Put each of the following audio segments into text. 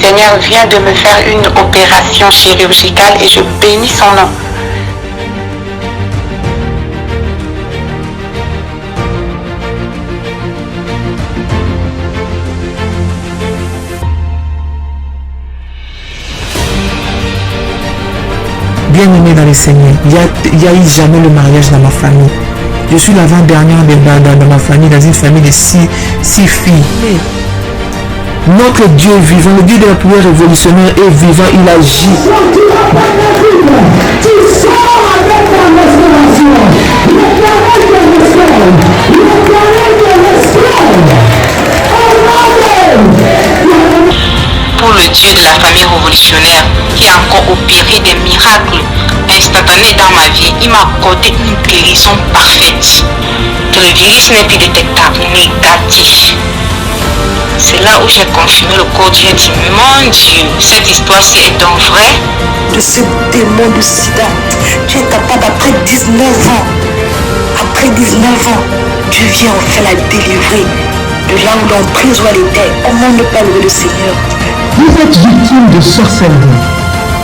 Seigneur vient de me faire une opération chirurgicale et je bénis son nom. Bien-aimé dans le Seigneur, il n'y a eu jamais le mariage dans ma famille. Je suis l'avant-dernière dans ma famille, dans une famille de six filles. Notre Dieu vivant, le Dieu de la prière révolutionnaire est vivant, il agit. Pour le Dieu de la famille révolutionnaire qui a encore opéré des miracles instantanés dans ma vie, il m'a accordé une guérison parfaite. Que le virus n'est plus détectable, négatif. C'est là où j'ai confirmé le corps. J'ai dit, mon Dieu, cette histoire-ci est donc vraie. De ce démon de sida, tu es capable après 19 ans. Après 19 ans, tu viens enfin la délivrer. De là où l'emprise elle était, comment ne pas louer le Seigneur? Vous êtes victime de sorcellerie,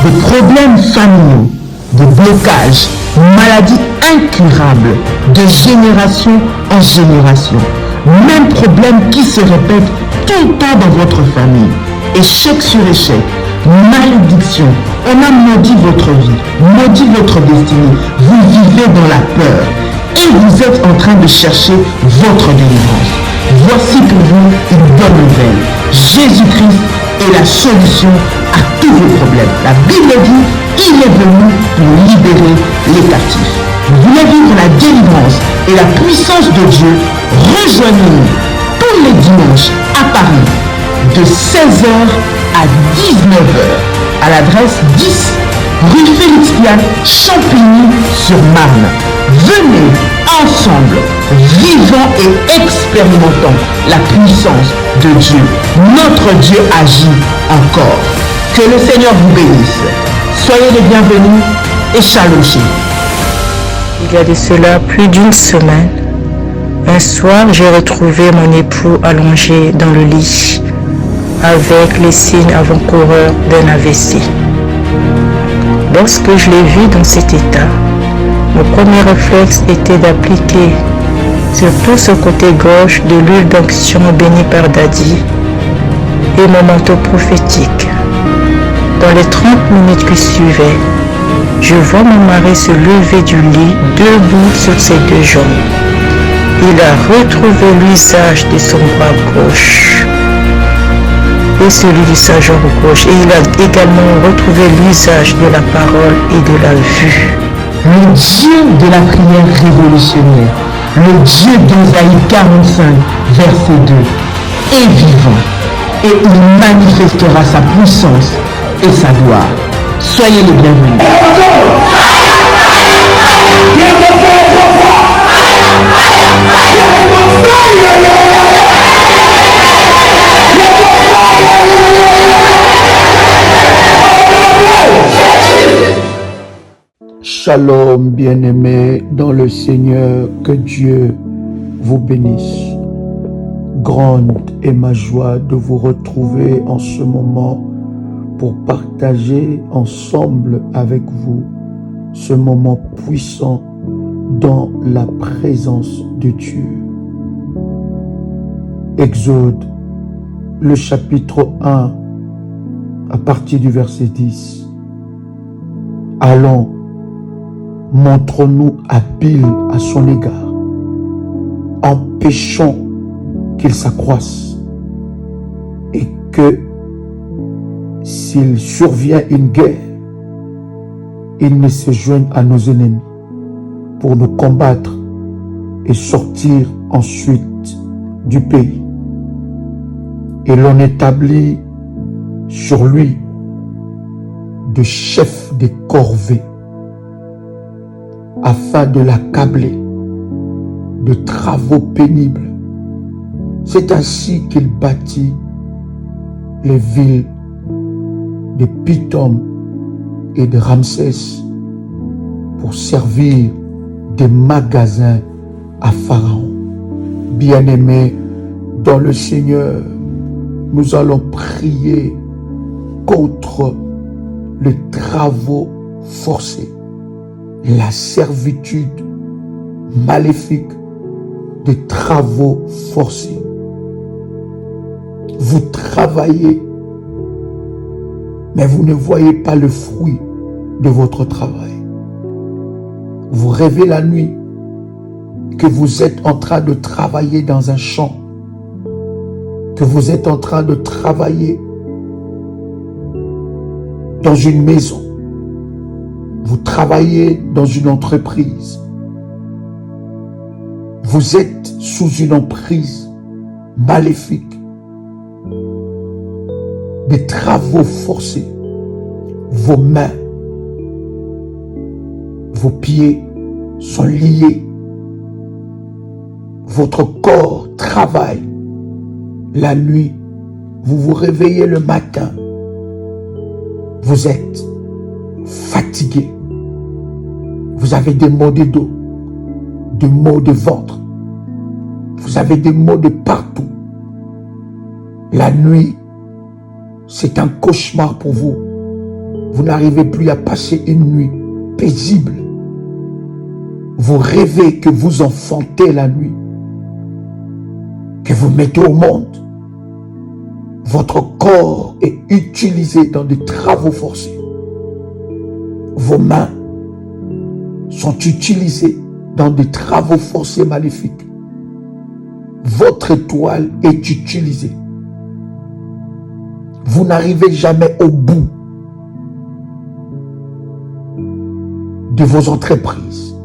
de problèmes familiaux, de blocages, maladies incurables, de génération en génération. Même problème qui se répète tout le temps dans votre famille. Échec sur échec, malédiction. On a maudit votre vie, maudit votre destinée. Vous vivez dans la peur et vous êtes en train de chercher votre délivrance. Voici pour vous une bonne nouvelle. Jésus-Christ est la solution à tous vos problèmes. La Bible dit, il est venu pour libérer les captifs. Vous voulez vivre la délivrance et la puissance de Dieu? Rejoignez-nous tous les dimanches à Paris de 16h à 19h à l'adresse 10 rue Félix Piat, Champigny-sur-Marne. Venez ensemble, vivons et expérimentons la puissance de Dieu. Notre Dieu agit encore. Que le Seigneur vous bénisse. Soyez les bienvenus et shalom. Il y a de cela plus d'une semaine, un soir, j'ai retrouvé mon époux allongé dans le lit avec les signes avant-coureurs d'un AVC. Lorsque je l'ai vu dans cet état, mon premier réflexe était d'appliquer sur tout ce côté gauche de l'huile d'onction bénie par Dadi et mon manteau prophétique. Dans les 30 minutes qui suivaient, je vois mon mari se lever du lit debout sur ses deux jambes. Il a retrouvé l'usage de son bras gauche et celui de sa jambe gauche, et il a également retrouvé l'usage de la parole et de la vue. Le Dieu de la prière révolutionnaire, le Dieu d'Ésaïe 45, verset 2, est vivant et il manifestera sa puissance et sa gloire. Soyez les bienvenus. Shalom, bien-aimés dans le Seigneur, que Dieu vous bénisse. Grande est ma joie de vous retrouver en ce moment pour partager ensemble avec vous ce moment puissant dans la présence de Dieu. Exode, le chapitre 1, à partir du verset 10. Allons, montrons-nous habiles à son égard. Empêchons qu'il s'accroisse et que s'il survient une guerre, il ne se joigne à nos ennemis pour nous combattre et sortir ensuite du pays. Et l'on établit sur lui de chef des corvées afin de l'accabler de travaux pénibles. C'est ainsi qu'il bâtit les villes de Pithom et de Ramsès pour servir des magasins à Pharaon. Bien-aimés dans le Seigneur, nous allons prier contre les travaux forcés, la servitude maléfique des travaux forcés. Vous travaillez, mais vous ne voyez pas le fruit de votre travail. Vous rêvez la nuit que vous êtes en train de travailler dans un champ, que vous êtes en train de travailler dans une maison, vous travaillez dans une entreprise, vous êtes sous une emprise maléfique, des travaux forcés, vos mains, vos pieds sont liés, votre corps travaille la nuit, vous vous réveillez le matin, vous êtes fatigué, vous avez des maux de dos, des maux de ventre, vous avez des maux de partout. La nuit, c'est un cauchemar pour vous. Vous n'arrivez plus à passer une nuit paisible. Vous rêvez que vous enfantez la nuit, que vous mettez au monde. Votre corps est utilisé dans des travaux forcés. Vos mains sont utilisées dans des travaux forcés maléfiques. Votre étoile est utilisée. Vous n'arrivez jamais au bout de vos entreprises.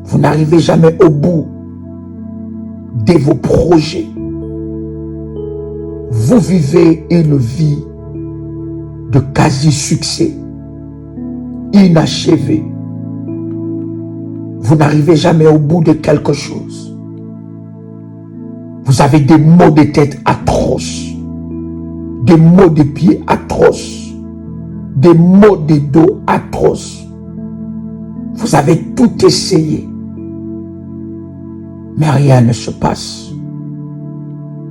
Vous n'arrivez jamais au bout de vos projets. Vous vivez une vie de quasi-succès, inachevée. Vous n'arrivez jamais au bout de quelque chose. Vous avez des maux de tête atroces, des maux de pieds atroces, des maux de dos atroces. Vous avez tout essayé, mais rien ne se passe.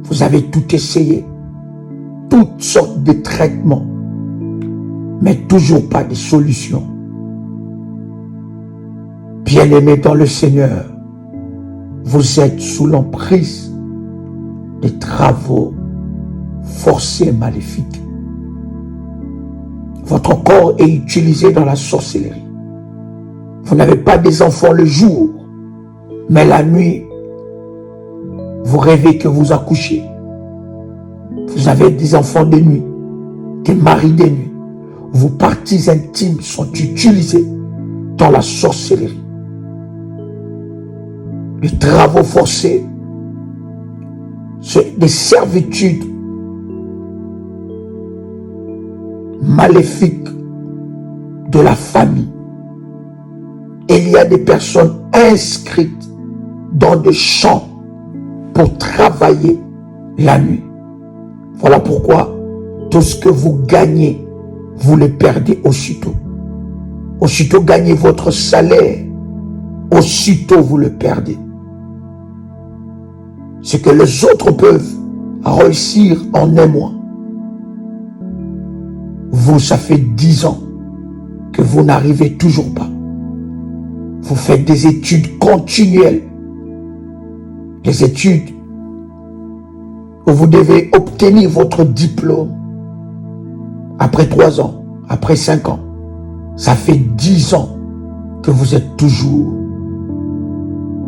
Vous avez tout essayé, toutes sortes de traitements, mais toujours pas de solution. Bien-aimés dans le Seigneur, vous êtes sous l'emprise des travaux forcés maléfiques. Votre corps est utilisé dans la sorcellerie. Vous n'avez pas des enfants le jour, mais la nuit, vous rêvez que vous accouchez. Vous avez des enfants de nuit, des maris de nuit. Vos parties intimes sont utilisées dans la sorcellerie. Les travaux forcés, c'est des servitudes maléfiques de la famille. Et il y a des personnes inscrites dans des champs pour travailler la nuit. Voilà pourquoi tout ce que vous gagnez, vous le perdez aussitôt. Aussitôt gagnez votre salaire, aussitôt vous le perdez. Ce que les autres peuvent réussir en un mois, vous, ça fait 10 ans que vous n'arrivez toujours pas. Vous faites des études continuelles, des études où vous devez obtenir votre diplôme après 3 ans, après 5 ans. Ça fait 10 ans que vous êtes toujours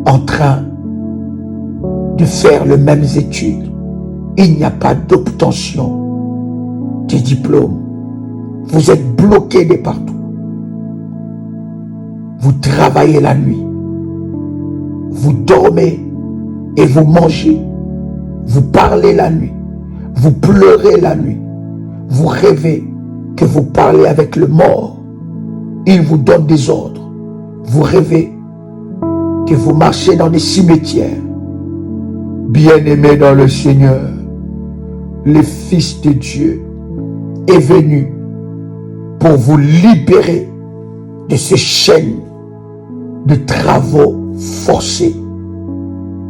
en train de faire les mêmes études. Il n'y a pas d'obtention de diplôme. Vous êtes bloqué de partout. Vous travaillez la nuit. Vous dormez et vous mangez. Vous parlez la nuit. Vous pleurez la nuit. Vous rêvez que vous parlez avec le mort. Il vous donne des ordres. Vous rêvez que vous marchez dans des cimetières. Bien-aimés dans le Seigneur, le Fils de Dieu est venu pour vous libérer de ces chaînes de travaux forcés.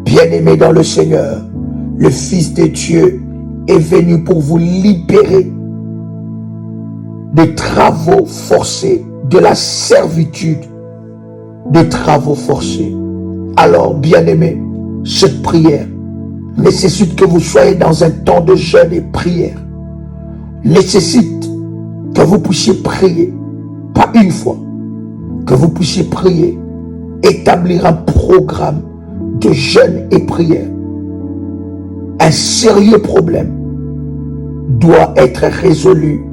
Bien-aimés dans le Seigneur, le Fils de Dieu est venu pour vous libérer des travaux forcés, de la servitude, des travaux forcés. Alors, bien-aimés, cette prière nécessite que vous soyez dans un temps de jeûne et prière. Nécessite que vous puissiez prier, pas une fois, que vous puissiez prier, établir un programme de jeûne et prière. Un sérieux problème doit être résolu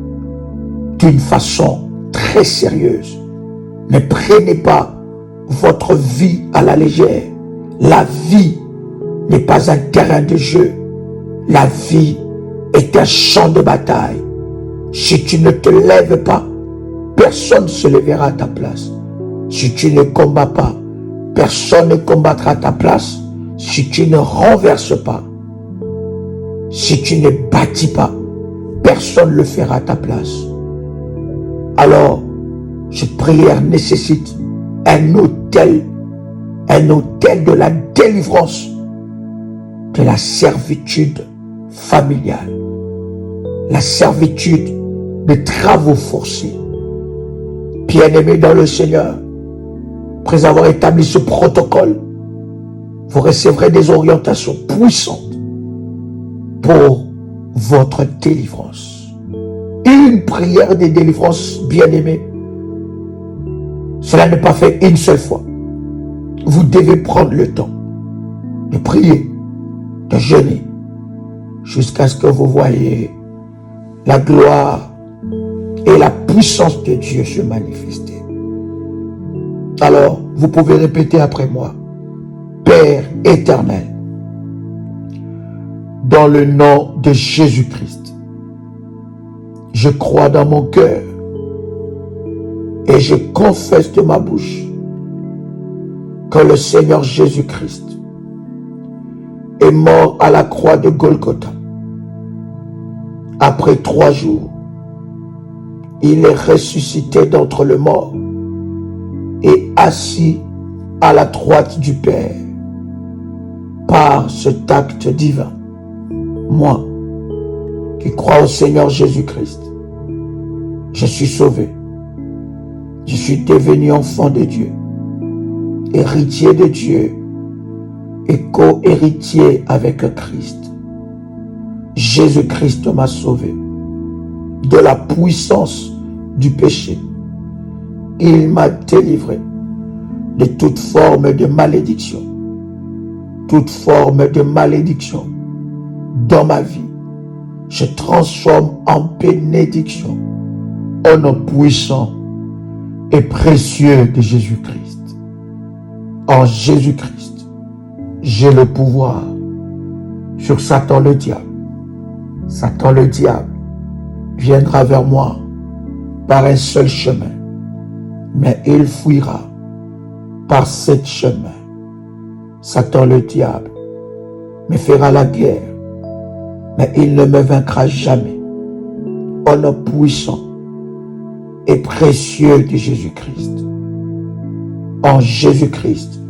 d'une façon très sérieuse. Ne prenez pas votre vie à la légère. La vie n'est pas un terrain de jeu. La vie est un champ de bataille. Si tu ne te lèves pas, personne ne se lèvera à ta place. Si tu ne combats pas, personne ne combattra à ta place. Si tu ne renverses pas, si tu ne bâtis pas, personne ne le fera à ta place. Alors, cette prière nécessite un autel de la délivrance de la servitude familiale, la servitude des travaux forcés. Bien-aimés dans le Seigneur, après avoir établi ce protocole, vous recevrez des orientations puissantes pour votre délivrance. Une prière de délivrance, bien-aimés, cela n'est pas fait une seule fois. Vous devez prendre le temps de prier, de jeûner, jusqu'à ce que vous voyez la gloire et la puissance de Dieu se manifester. Alors, vous pouvez répéter après moi. Père éternel, dans le nom de Jésus-Christ, je crois dans mon cœur et je confesse de ma bouche que le Seigneur Jésus-Christ est mort à la croix de Golgotha. Après 3 jours, il est ressuscité d'entre les morts et assis à la droite du Père. Par cet acte divin, moi, qui crois au Seigneur Jésus-Christ, je suis sauvé. Je suis devenu enfant de Dieu, héritier de Dieu et co-héritier avec Christ. Jésus-Christ m'a sauvé de la puissance du péché. Il m'a délivré de toute forme de malédiction. Toute forme de malédiction dans ma vie, je transforme en bénédiction au nom puissant et précieux de Jésus-Christ. En Jésus-Christ, j'ai le pouvoir sur Satan le diable. Satan le diable viendra vers moi par un seul chemin, mais il fuira par 7 chemins. Satan le diable me fera la guerre, mais il ne me vaincra jamais. Au nom puissant et précieux de Jésus-Christ. En Jésus-Christ,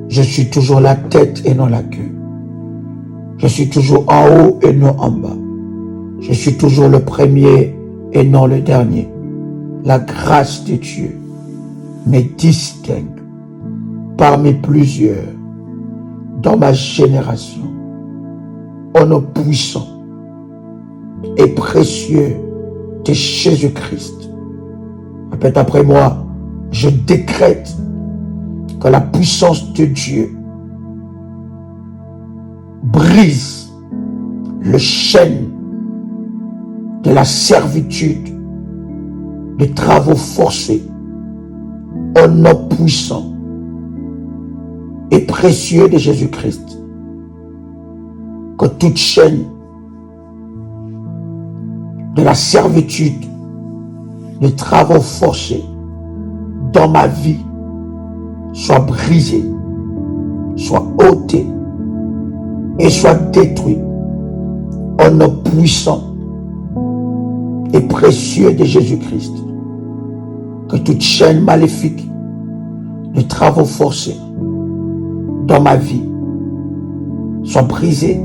je suis toujours la tête et non la queue. Je suis toujours en haut et non en bas. Je suis toujours le premier et non le dernier. La grâce de Dieu me distingue parmi plusieurs dans ma génération. Au nom puissant et précieux de Jésus-Christ. Répète après moi, je décrète que la puissance de Dieu brise le chêne de la servitude, des travaux forcés, au nom puissant et précieux de Jésus-Christ. Que toute chaîne de la servitude, des travaux forcés dans ma vie soit brisée, soit ôtée et soit détruite au nom puissant et précieux de Jésus-Christ. Que toute chaîne maléfique de travaux forcés dans ma vie soit brisée,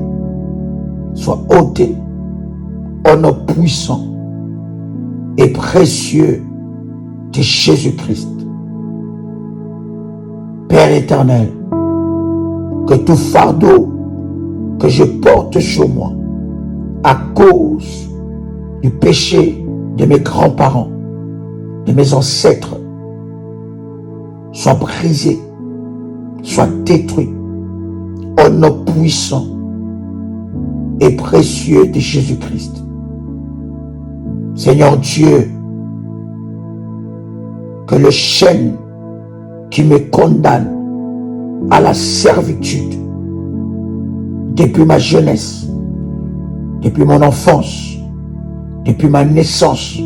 soit ôtée au nom puissant et précieux de Jésus-Christ. Père éternel, que tout fardeau que je porte sur moi à cause du péché de mes grands-parents, de mes ancêtres, soit brisé, soit détruit au nom puissant et précieux de Jésus-Christ. Seigneur Dieu, que le chêne qui me condamne à la servitude depuis ma jeunesse, depuis mon enfance, depuis ma naissance,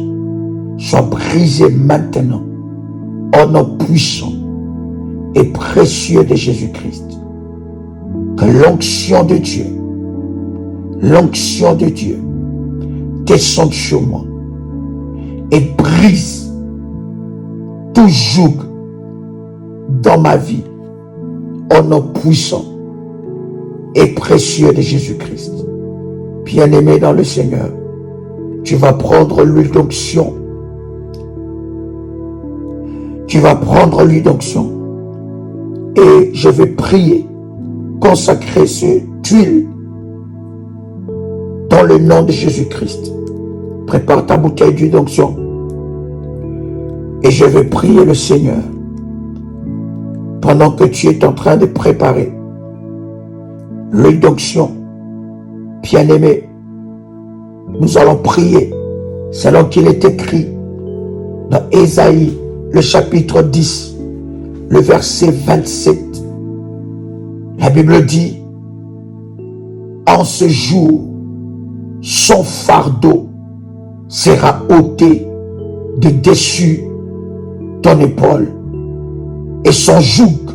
soit brisé maintenant au nom puissant et précieux de Jésus-Christ. Que l'onction de Dieu descende sur moi et brise tout joug dans ma vie au nom puissant et précieux de Jésus-Christ. Bien-aimé dans le Seigneur, tu vas prendre l'huile d'onction. Tu vas prendre l'huile d'onction et je vais prier, consacrer cette huile dans le nom de Jésus-Christ. Prépare ta bouteille d'huile d'onction et je vais prier le Seigneur pendant que tu es en train de préparer l'huile d'onction. Bien-aimé, nous allons prier selon qu'il est écrit dans Ésaïe, le chapitre 10, le verset 27. La Bible dit, en ce jour, son fardeau sera ôté de dessus ton épaule et son joug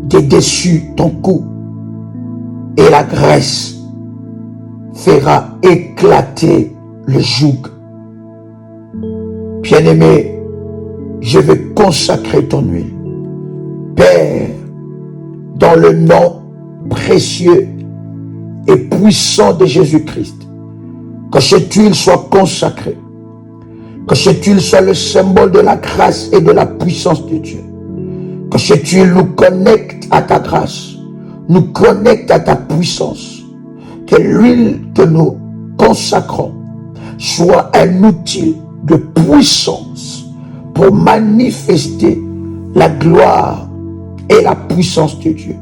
de dessus ton cou, et la graisse fera éclater le joug. Bien-aimé, je vais consacrer ton huile. Père, dans le nom précieux et puissant de Jésus-Christ, que cette huile soit consacrée, que cette huile soit le symbole de la grâce et de la puissance de Dieu, que cette huile nous connecte à ta grâce, nous connecte à ta puissance, que l'huile que nous consacrons soit un outil de puissance pour manifester la gloire et la puissance de Dieu.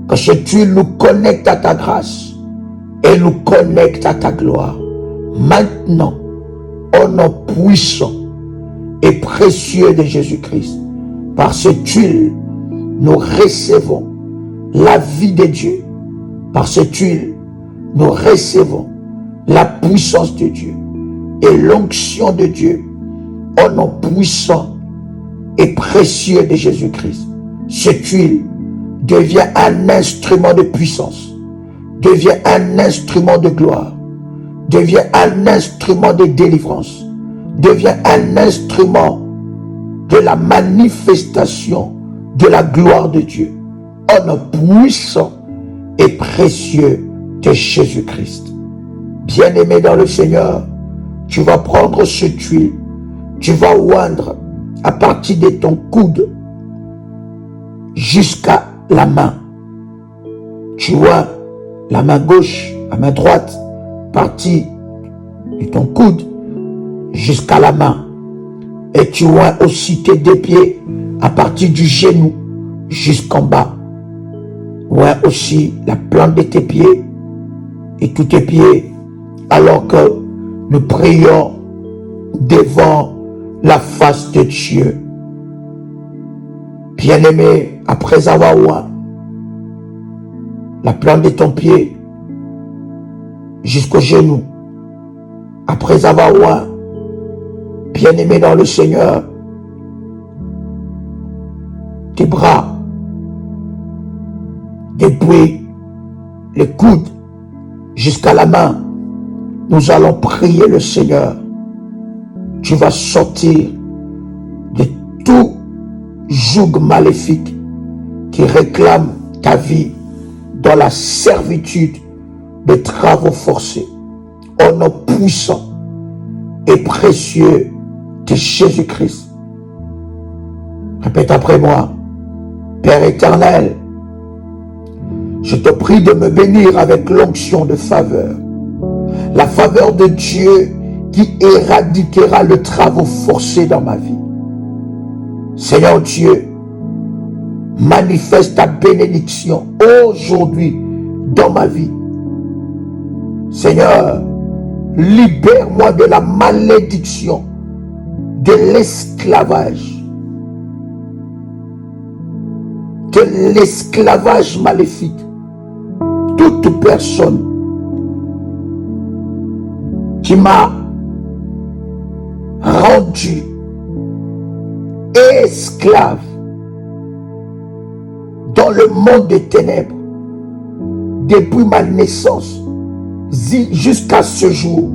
Que cette huile nous connecte à ta grâce et nous connecte à ta gloire. Maintenant, au nom puissant et précieux de Jésus-Christ, par cette huile, nous recevons la vie de Dieu. Par cette huile, nous recevons la puissance de Dieu et l'onction de Dieu au nom puissant et précieux de Jésus-Christ. Cette huile devient un instrument de puissance, devient un instrument de gloire, devient un instrument de délivrance, devient un instrument de la manifestation de la gloire de Dieu au nom puissant et précieux de Jésus-Christ. Bien-aimé dans le Seigneur, tu vas prendre cette huile, tu vas oindre à partir de ton coude jusqu'à la main. Tu oins la main gauche, la main droite, partie de ton coude jusqu'à la main. Et tu oins aussi tes deux pieds à partir du genou jusqu'en bas. Oins aussi la plante de tes pieds et tous tes pieds alors que nous prions devant la face de Dieu. Bien-aimé, après avoir oint la plante de ton pied jusqu'au genou, après avoir oint, bien-aimé dans le Seigneur, tes bras, depuis les coudes jusqu'à la main, nous allons prier le Seigneur. Tu vas sortir de tout joug maléfique qui réclame ta vie dans la servitude de travaux forcés. Au nom puissant et précieux de Jésus-Christ. Répète après moi. Père éternel, je te prie de me bénir avec l'onction de faveur. La faveur de Dieu qui éradiquera le travail forcé dans ma vie. Seigneur Dieu, manifeste ta bénédiction aujourd'hui dans ma vie. Seigneur, libère-moi de la malédiction, de l'esclavage, maléfique. Toute personne qui m'a rendu esclave dans le monde des ténèbres depuis ma naissance jusqu'à ce jour,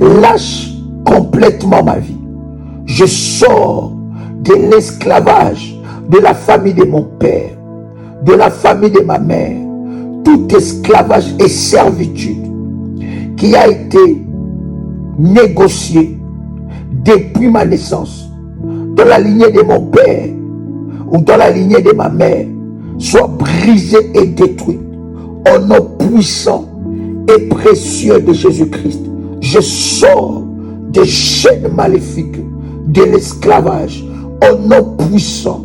lâche complètement ma vie. Je sors de l'esclavage de la famille de mon père, de la famille de ma mère, tout esclavage et servitude qui a été négocié depuis ma naissance, dans la lignée de mon père ou dans la lignée de ma mère, soit brisé et détruit au nom puissant et précieux de Jésus-Christ. Je sors des chaînes maléfiques de l'esclavage au nom puissant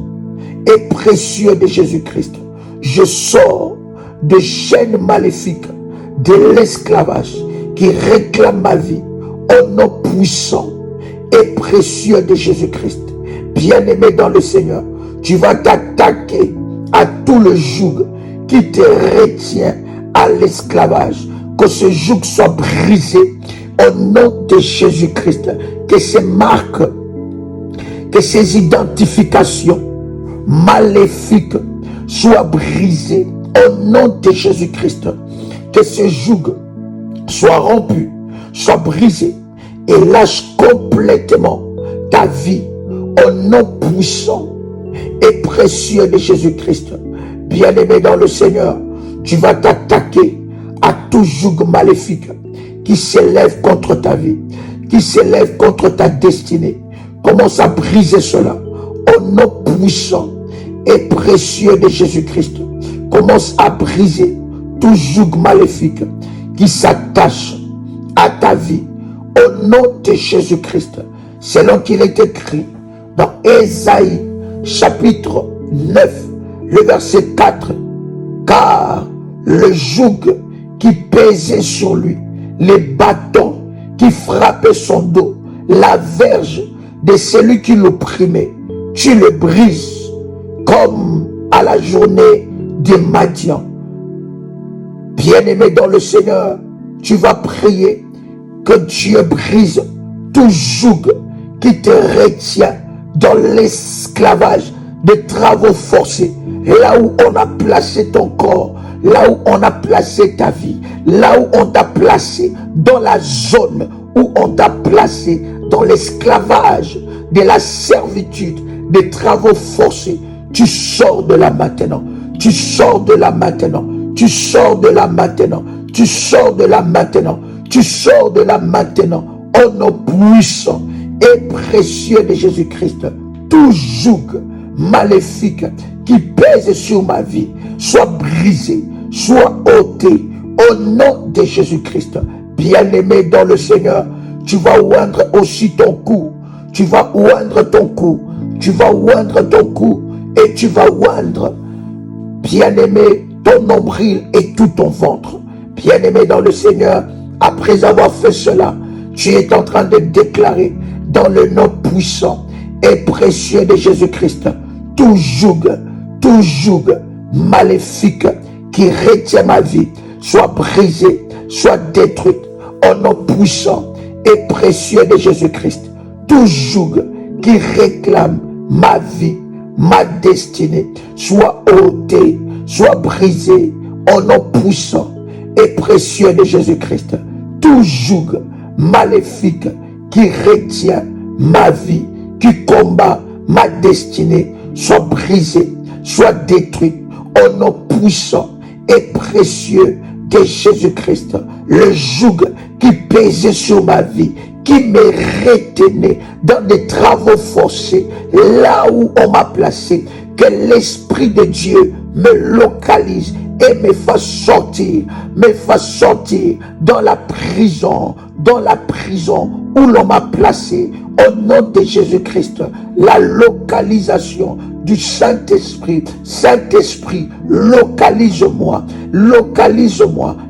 et précieux de Jésus-Christ. Je sors des chaînes maléfiques de l'esclavage qui réclame ma vie au nom puissant et précieux de Jésus-Christ. Bien-aimé dans le Seigneur, tu vas t'attaquer à tout le joug qui te retient à l'esclavage. Que ce joug soit brisé au nom de Jésus-Christ. Que ces marques, que ces identifications maléfiques soient brisées au nom de Jésus-Christ. Que ce joug soit rompu, soit brisé et lâche complètement ta vie au nom puissant et précieux de Jésus-Christ. Bien-aimé dans le Seigneur, tu vas t'attaquer à tout joug maléfique qui s'élève contre ta vie, qui s'élève contre ta destinée. Commence à briser cela au nom puissant et précieux de Jésus-Christ. Commence à briser tout joug maléfique qui s'attache à ta vie au nom de Jésus-Christ. Selon qu'il est écrit dans Ésaïe chapitre 9, le verset 4, car le joug qui pesait sur lui, les bâtons qui frappaient son dos, la verge de celui qui l'opprimait, tu le brises comme à la journée de Madian. Bien-aimé dans le Seigneur, tu vas prier que Dieu brise tout joug qui te retient dans l'esclavage de travaux forcés, là où on a placé ton corps, là où on a placé ta vie, là où on t'a placé dans la zone où on t'a placé dans l'esclavage de la servitude, des travaux forcés. Tu sors de là maintenant, tu sors de là maintenant, tu sors de là maintenant, tu sors de là maintenant, tu sors de là maintenant, au nom puissant et précieux de Jésus-Christ. Tout joug maléfique qui pèse sur ma vie soit brisé, soit ôté au nom de Jésus-Christ. Bien-aimé dans le Seigneur, tu vas oindre aussi ton cou, tu vas oindre ton cou, tu vas oindre ton cou et tu vas oindre, bien-aimé, ton nombril et tout ton ventre. Bien-aimé dans le Seigneur, après avoir fait cela, tu es en train de déclarer dans le nom puissant et précieux de Jésus-Christ, tout joug maléfique qui retient ma vie, soit brisé, soit détruit, au nom puissant et précieux de Jésus-Christ. Tout joug qui réclame ma vie, ma destinée, soit ôté, soit brisé, au nom puissant et précieux de Jésus-Christ. Tout joug maléfique qui retient ma vie, qui combat ma destinée, soit brisé, soit détruit, au nom puissant et précieux de Jésus-Christ. Le joug qui pesait sur ma vie, qui me retenait dans des travaux forcés, là où on m'a placé, que l'Esprit de Dieu me localise et me fasse sortir dans la prison où l'on m'a placé. Au nom de Jésus-Christ, la localisation du Saint-Esprit. Saint-Esprit, localise-moi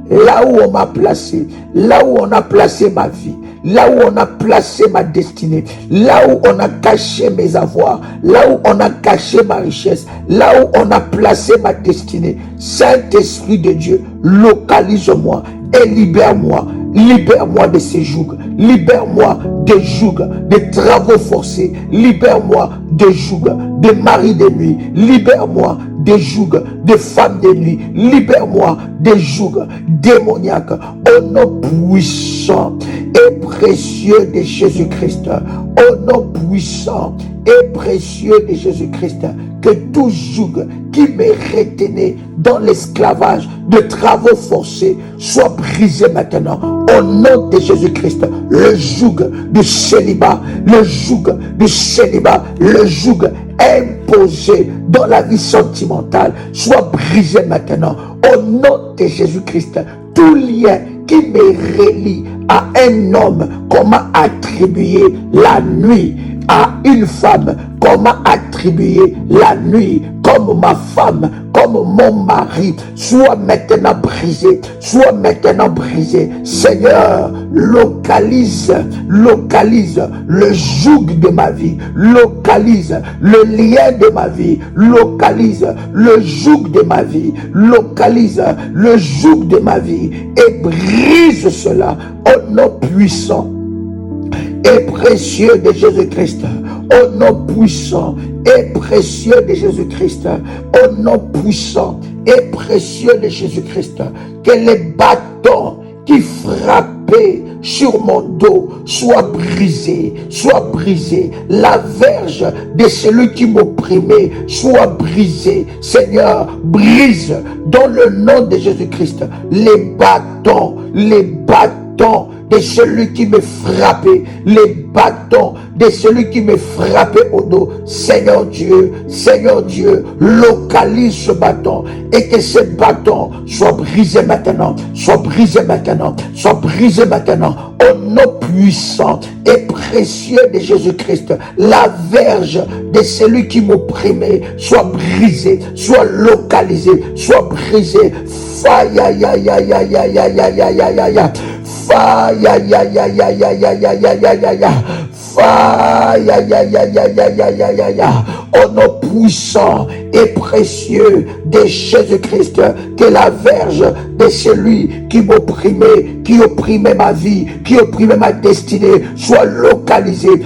là où on m'a placé, là où on a placé ma vie, là où on a placé ma destinée, là où on a caché mes avoirs, là où on a caché ma richesse, là où on a placé ma destinée. Saint-Esprit de Dieu, localise-moi et libère-moi. Libère-moi de ces jougs, libère-moi des jougs, des travaux forcés, libère-moi des jougs, des maris de nuit, libère-moi des jougs, des femmes de nuit, libère-moi des jougs démoniaques, au nom puissant et précieux de Jésus-Christ, au nom puissant et précieux de Jésus-Christ, que tout joug qui me retenait dans l'esclavage de travaux forcés soit brisé maintenant. Au nom de Jésus-Christ, le joug de célibat, le joug imposé dans la vie sentimentale soit brisé maintenant. Au nom de Jésus-Christ, tout lien qui me relie à un homme qu'on m'a attribué la nuit, à une femme qu'on m'a attribué la nuit comme ma femme, comme mon mari, soit maintenant brisé, Seigneur, localise le joug de ma vie, localise le lien de ma vie, localise le joug de ma vie, localise le joug de ma vie et brise cela au nom puissant et précieux de Jésus-Christ, au nom puissant et précieux de Jésus-Christ, au nom puissant et précieux de Jésus-Christ, que les bâtons qui frappaient sur mon dos soient brisés, la verge de celui qui m'opprimait soit brisée. Seigneur, brise dans le nom de Jésus-Christ les bâtons de celui qui me frappait, les bâtons de celui qui me frappait au dos. Seigneur Dieu, localise ce bâton et que ce bâton soit brisé maintenant, au nom puissant et précieux de Jésus-Christ. La verge de celui qui m'opprimait soit brisée, soit localisée, soit brisée. Au nom puissant et précieux de Jésus-Christ, que la verge de celui qui m'opprimait, qui opprimait ma vie, qui opprimait ma destinée, soit localisée,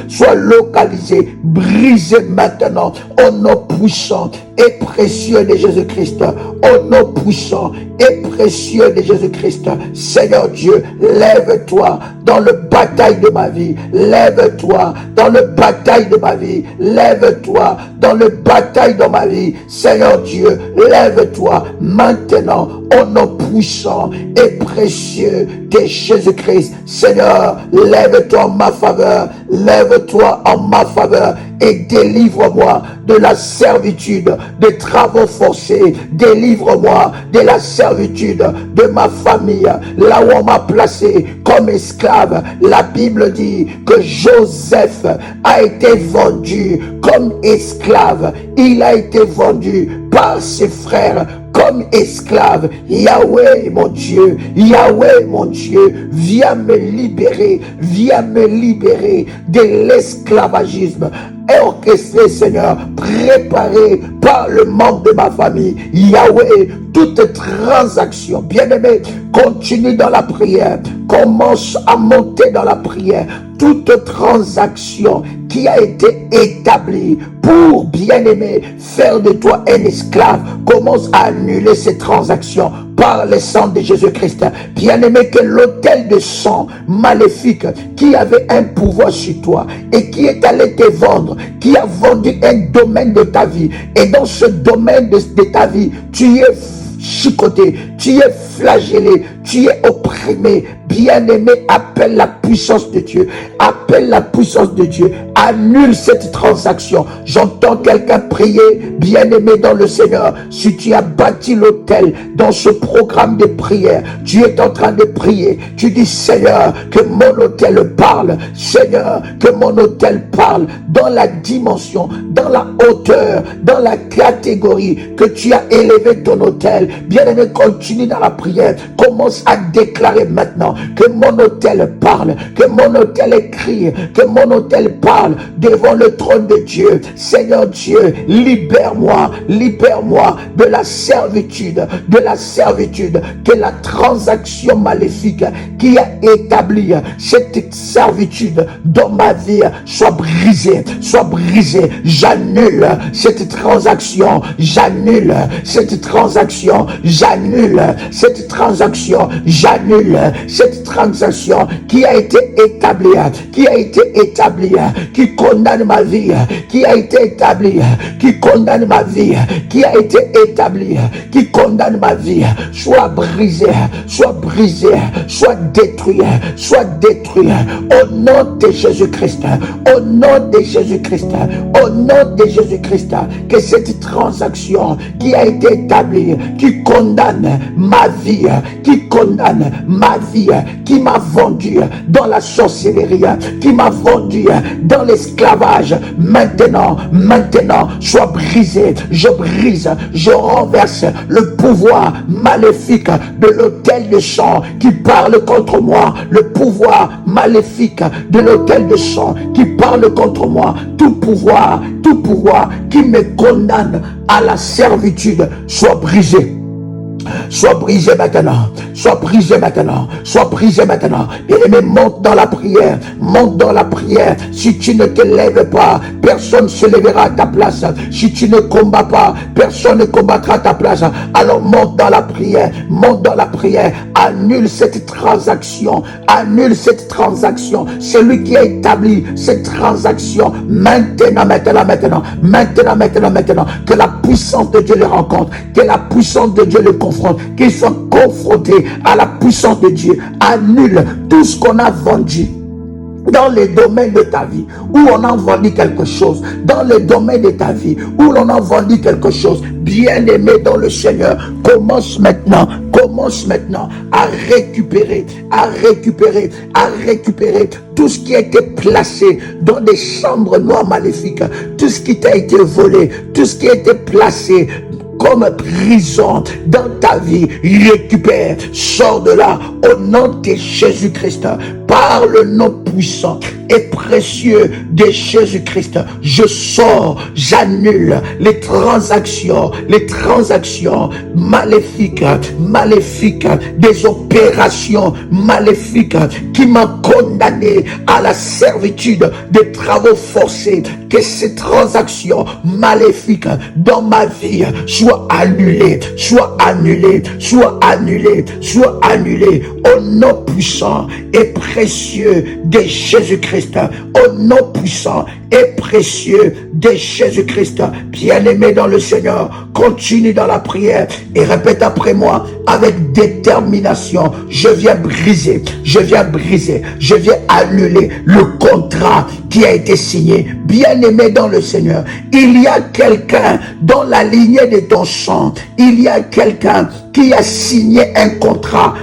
brisée maintenant, au nom puissant et précieux de Jésus-Christ, au nom puissant et précieux de Jésus-Christ. Seigneur Dieu, lève-toi dans le bataille de ma vie, lève-toi dans le bataille de ma vie, lève-toi dans le bataille de ma vie. Seigneur Dieu, lève-toi maintenant au nom puissant et précieux de Jésus-Christ. Seigneur, lève-toi en ma faveur, et délivre-moi de la servitude des travaux forcés, délivre-moi de la servitude de ma famille, là où on m'a placé comme esclave. La Bible dit que Joseph a été vendu comme esclave, il a été vendu par ses frères comme esclave. Yahweh mon Dieu, viens me libérer de l'esclavagisme orchestré, Seigneur, préparé par le membre de ma famille. Yahweh, toute transaction, bien-aimé, continue dans la prière, commence à monter dans la prière. Toute transaction qui a été établie pour, bien-aimé, faire de toi un esclave, commence à annuler ces transactions par le sang de Jésus-Christ. Bien-aimé, que l'autel de sang maléfique qui avait un pouvoir sur toi et qui est allé te vendre, qui a vendu un domaine de ta vie, et dans ce domaine de ta vie, tu es chicoté, tu es flagellé, tu es opprimé. Bien-aimé, appelle la puissance de Dieu. Appelle la puissance de Dieu. Annule cette transaction. J'entends quelqu'un prier, bien-aimé dans le Seigneur. Si tu as bâti l'autel dans ce programme de prière, tu es en train de prier. Tu dis, Seigneur, que mon autel parle. Seigneur, que mon autel parle dans la dimension, dans la hauteur, dans la catégorie que tu as élevé ton autel. Bien-aimé, continue dans la prière. Commence à déclarer maintenant que mon autel parle, que mon autel écrit, que mon autel parle devant le trône de Dieu. Seigneur Dieu, libère-moi de la servitude, que la transaction maléfique qui a établi cette servitude dans ma vie soit brisée. J'annule cette transaction, j'annule cette transaction qui a été établie, qui condamne ma vie, qui a été établie, qui condamne ma vie, soit brisée, soit détruite, au nom de Jésus-Christ, que cette transaction qui a été établie, qui condamne ma vie, qui m'a vendu dans la sorcellerie, qui m'a vendu dans l'esclavage, maintenant, soit brisé. Je renverse le pouvoir maléfique de l'autel de sang qui parle contre moi, le pouvoir maléfique de l'autel de sang qui parle contre moi, tout pouvoir qui me condamne à la servitude soit brisé. Sois brisé maintenant. Bien-aimé, monte dans la prière. Si tu ne te lèves pas, personne ne se lèvera à ta place. Si tu ne combats pas, personne ne combattra à ta place. Alors monte dans la prière. Annule cette transaction. Celui qui a établi cette transaction, maintenant. Que la puissance de Dieu les rencontre. Que la puissance de Dieu les confronte. Qu'ils soient confrontés à la puissance de Dieu. Annule tout ce qu'on a vendu dans les domaines de ta vie où on a vendu quelque chose, bien-aimé dans le Seigneur, commence maintenant à récupérer tout ce qui a été placé dans des chambres noires maléfiques, tout ce qui t'a été volé, tout ce qui a été placé comme prison dans ta vie. Récupère, sors de là au nom de Jésus-Christ, par le nom puissant et précieux de Jésus-Christ. Je sors, j'annule les transactions maléfiques, des opérations maléfiques qui m'ont condamné à la servitude des travaux forcés. Que ces transactions maléfiques dans ma vie soient annulées au nom puissant et précieux de Jésus-Christ. Au nom puissant et précieux de Jésus-Christ. Bien-aimé dans le Seigneur, continue dans la prière et répète après moi avec détermination. Je viens briser, je viens annuler le contrat qui a été signé. Bien-aimé dans le Seigneur, il y a quelqu'un dans la lignée de ton sang, il y a quelqu'un qui a signé un contrat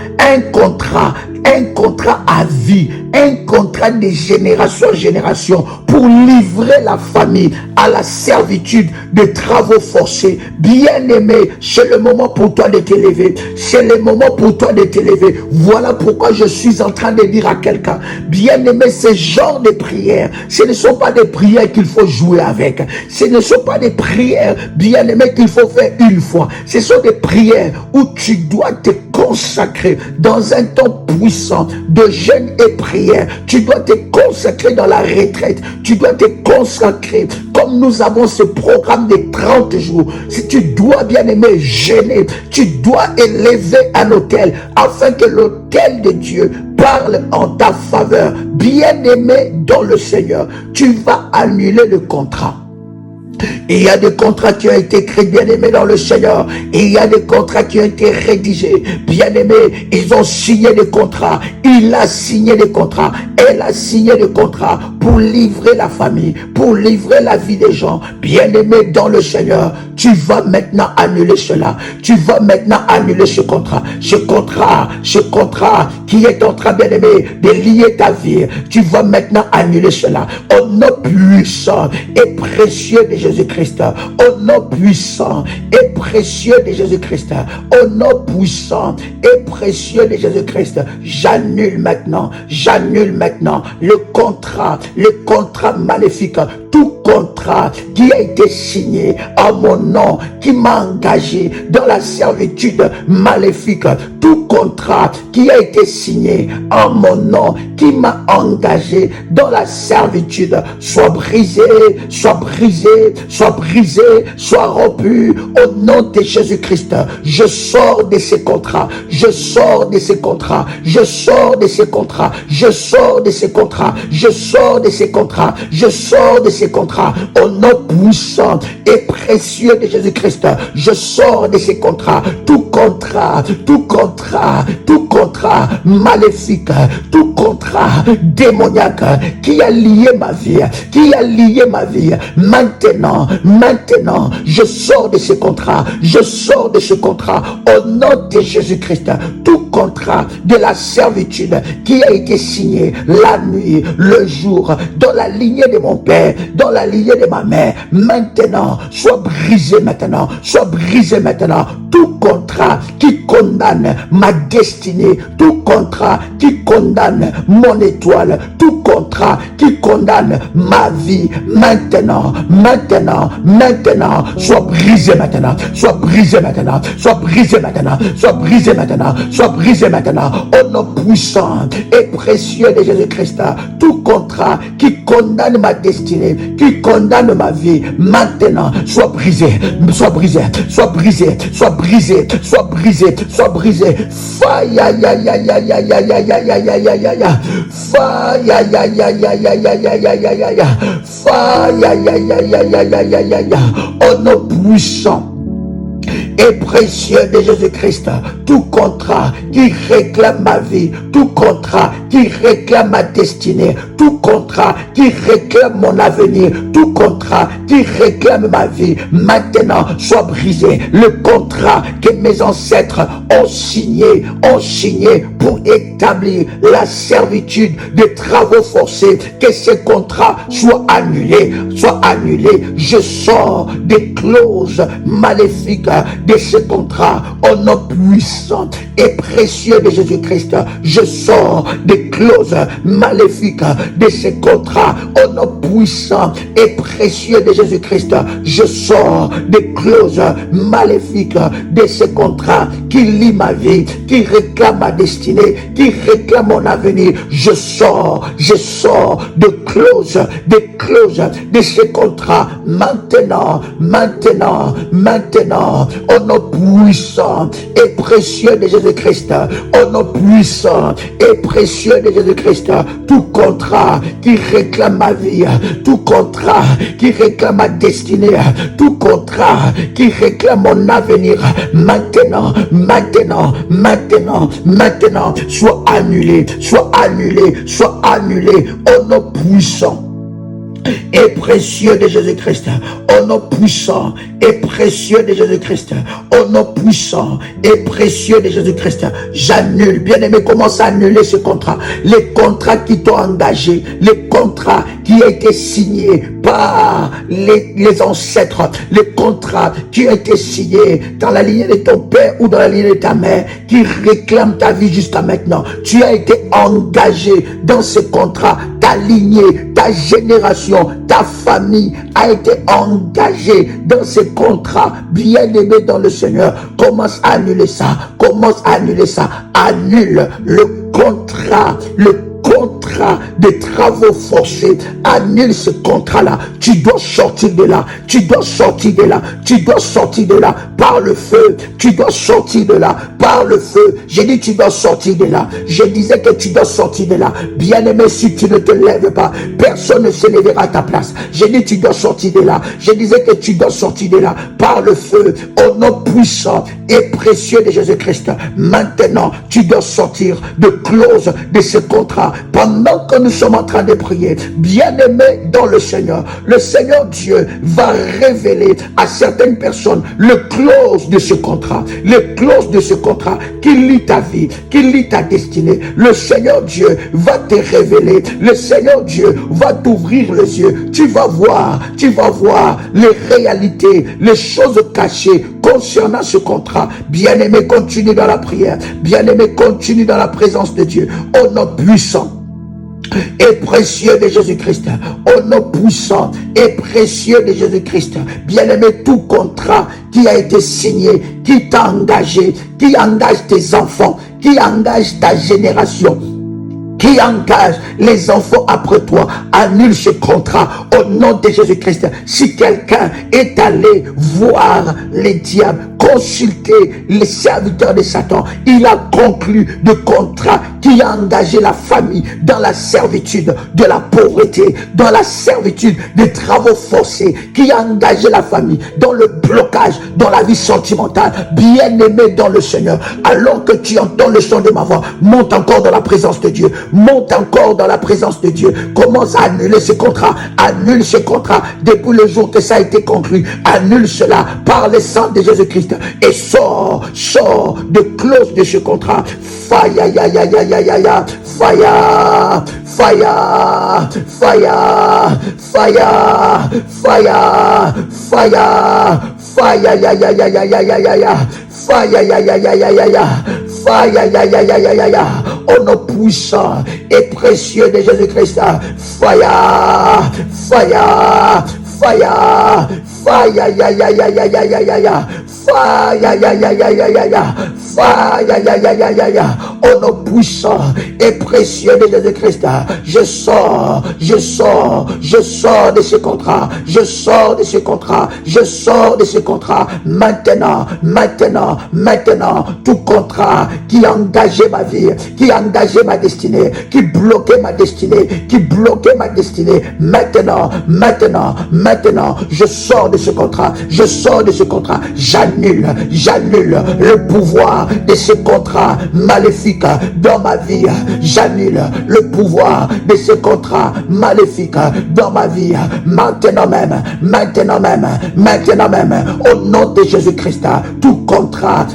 à vie, un contrat de génération en génération pour livrer la famille à la servitude de travaux forcés. Bien-aimé, c'est le moment pour toi de t'élever. Voilà pourquoi je suis en train de dire à quelqu'un, bien-aimé, ce genre de prières, ce ne sont pas des prières qu'il faut jouer avec. Ce ne sont pas des prières, bien-aimé, qu'il faut faire une fois. Ce sont des prières où tu dois te consacrer dans un temps puissant de jeûne et prière. Tu dois te consacrer dans la retraite. Tu dois te consacrer comme nous avons ce programme de 30 jours. Si tu dois, bien aimer, jeûner, tu dois élever un autel afin que l'autel de Dieu parle en ta faveur. Bien aimé dans le Seigneur, tu vas annuler le contrat. Il y a des contrats qui ont été écrits, bien-aimés dans le Seigneur. Il y a des contrats qui ont été rédigés. Bien-aimés, ils ont signé des contrats. Il a signé des contrats. Elle a signé des contrats pour livrer la famille, pour livrer la vie des gens. Bien-aimés dans le Seigneur, tu vas maintenant annuler cela. Tu vas maintenant annuler ce contrat. Ce contrat qui est en train, bien-aimé, de lier ta vie. Tu vas maintenant annuler cela. Au nom puissant et précieux de Jésus-Christ, au nom puissant et précieux de Jésus-Christ, au nom puissant et précieux de Jésus-Christ, j'annule maintenant le contrat maléfique, tout contrat qui a été signé en mon nom, qui m'a engagé dans la servitude maléfique, tout contrat qui a été signé en mon nom, qui m'a engagé dans la servitude, soit brisé, soit brisé, soit brisé, soit rompu au nom de Jésus-Christ. Je sors de ces contrats, je sors de ces contrats, je sors de ces contrats, je sors de ces contrats, je sors de ces contrats, je sors de ces contrats au nom puissant et précieux de Jésus-Christ. Je sors de ces contrats, tout contrat maléfique, tout contrat démoniaque qui a lié ma vie, maintenant, je sors de ce contrat, je sors de ce contrat au nom de Jésus-Christ. Tout contrat de la servitude qui a été signé la nuit, le jour, dans la lignée de mon père, dans la lignée de ma mère, maintenant, soit brisé maintenant, soit brisé maintenant. Tout contrat qui condamne ma destinée, tout contrat qui condamne mon étoile, tout contrat qui condamne ma vie, maintenant, soit brisé maintenant, soit brisé maintenant, soit brisé maintenant, soit brisé maintenant, soit brisé maintenant, au nom puissant et précieux de Jésus-Christ. Tout contrat qui condamne ma destinée, qui condamne ma vie, maintenant, soit brisé, soit brisé, soit brisé, soit brisé, soit brisé, soit brisé. Faille, aïe, aïe, aïe, aïe, aïe, aïe, aïe, aïe, aïe, aïe, aïe, aïe, aïe. Faille, aïe, aïe, aïe, aïe, aïe, aïe, aïe, aïe, aïe, aïe. Faille, aïe, aïe, aïe, aïe, aïe, aïe, aïe, aïe. Au nom puissant et précieux de Jésus-Christ, tout contrat qui réclame ma vie, tout contrat qui réclame ma destinée, tout contrat qui réclame mon avenir, tout contrat qui réclame ma vie, maintenant soit brisé. Le contrat que mes ancêtres ont signé pour établir la servitude de travaux forcés, que ces contrats soient annulés, Je sors des clauses maléfiques de ce contrat au nom puissant et précieux de Jésus-Christ. Je sors des clauses maléfiques de ce contrat au nom puissant et précieux de Jésus-Christ. Je sors des clauses maléfiques de ce contrat qui lie ma vie, qui réclame ma destinée, qui réclame mon avenir. Je sors de clauses de ce contrat maintenant, au nom puissant et précieux de Jésus-Christ, au nom puissant et précieux de Jésus-Christ. Tout contrat qui réclame ma vie, tout contrat qui réclame ma destinée, tout contrat qui réclame mon avenir, maintenant, soit annulé, au nom puissant et précieux de Jésus-Christ, au nom puissant et précieux de Jésus-Christ, au nom puissant et précieux de Jésus-Christ, j'annule. Bien-aimé, commence à annuler ce contrat, les contrats qui t'ont engagé, les contrats qui ont été signés par les ancêtres, les contrats qui ont été signés dans la lignée de ton père ou dans la lignée de ta mère, qui réclament ta vie jusqu'à maintenant. Tu as été engagé dans ce contrat, ta lignée, ta génération, ta famille a été engagée dans ce contrat. Bien-aimé dans le Seigneur, commence à annuler ça, annule le contrat contrat de travaux forcés, annule ce contrat-là. Tu dois sortir de là. Tu dois sortir de là. Tu dois sortir de là par le feu. Tu dois sortir de là par le feu. J'ai dit tu dois sortir de là. Je disais que tu dois sortir de là. Bien-aimé, si tu ne te lèves pas, personne ne se lèvera à ta place. J'ai dit tu dois sortir de là. Je disais que tu dois sortir de là par le feu. Au nom puissant et précieux de Jésus-Christ. Maintenant, tu dois sortir de clause de ce contrat. Pendant que nous sommes en train de prier, bien-aimé dans le Seigneur Dieu va révéler à certaines personnes le clause de ce contrat. Le clause de ce contrat qui lie ta vie, qui lie ta destinée. Le Seigneur Dieu va te révéler. Le Seigneur Dieu va t'ouvrir les yeux. Tu vas voir les réalités, les choses cachées concernant ce contrat. Bien-aimé, continue dans la prière. Bien-aimé, continue dans la présence de Dieu. Au nom puissant et précieux de Jésus-Christ, au nom puissant et précieux de Jésus-Christ, bien-aimé, tout contrat qui a été signé, qui t'a engagé, qui engage tes enfants, qui engage ta génération, qui engage les enfants après toi, annule ce contrat au nom de Jésus-Christ. Si quelqu'un est allé voir les diables, consulter les serviteurs de Satan, il a conclu de contrat qui a engagé la famille dans la servitude de la pauvreté, dans la servitude des travaux forcés, qui a engagé la famille dans le blocage, dans la vie sentimentale. Bien-aimé dans le Seigneur, alors que tu entends le son de ma voix, monte encore dans la présence de Dieu. Monte encore dans la présence de Dieu. Commence à annuler ce contrat. Annule ce contrat depuis le jour que ça a été conclu. Annule cela par le sang de Jésus-Christ. Et sors de clause de ce contrat. Fire, ya, ya, ya, ya, ya, ya. Fire, fire, fire, fire, fire, fire, fire, ya, ya, ya, ya, ya, ya, ya, ya. Fire, ya, ya, ya, ya, ya, ya. Fire, ya, ya, ya, ya, ya, ya. Au nom puissant et précieux de Jésus-Christ. Fire, fire, fire, fire, ya, ya, ya, ya, ya, ya, ya, ya. Fire, ya, ya, ya, ya, ya, ya. Fire, ya, ya, ya, ya, ya. Au nom puissant et précieux de Jésus-Christ. Je sors de ce contrat. Je sors de ce contrat. Je sors de ce contrat. Maintenant, tout contrat qui a engagé ma vie, qui a engagé ma destinée, qui bloquait ma destinée, maintenant, je sors de ce contrat. J'annule le pouvoir de ce contrat maléfique dans ma vie. J'annule le pouvoir de ce contrat maléfique dans ma vie. Maintenant même, au nom de Jésus-Christ, tout contrat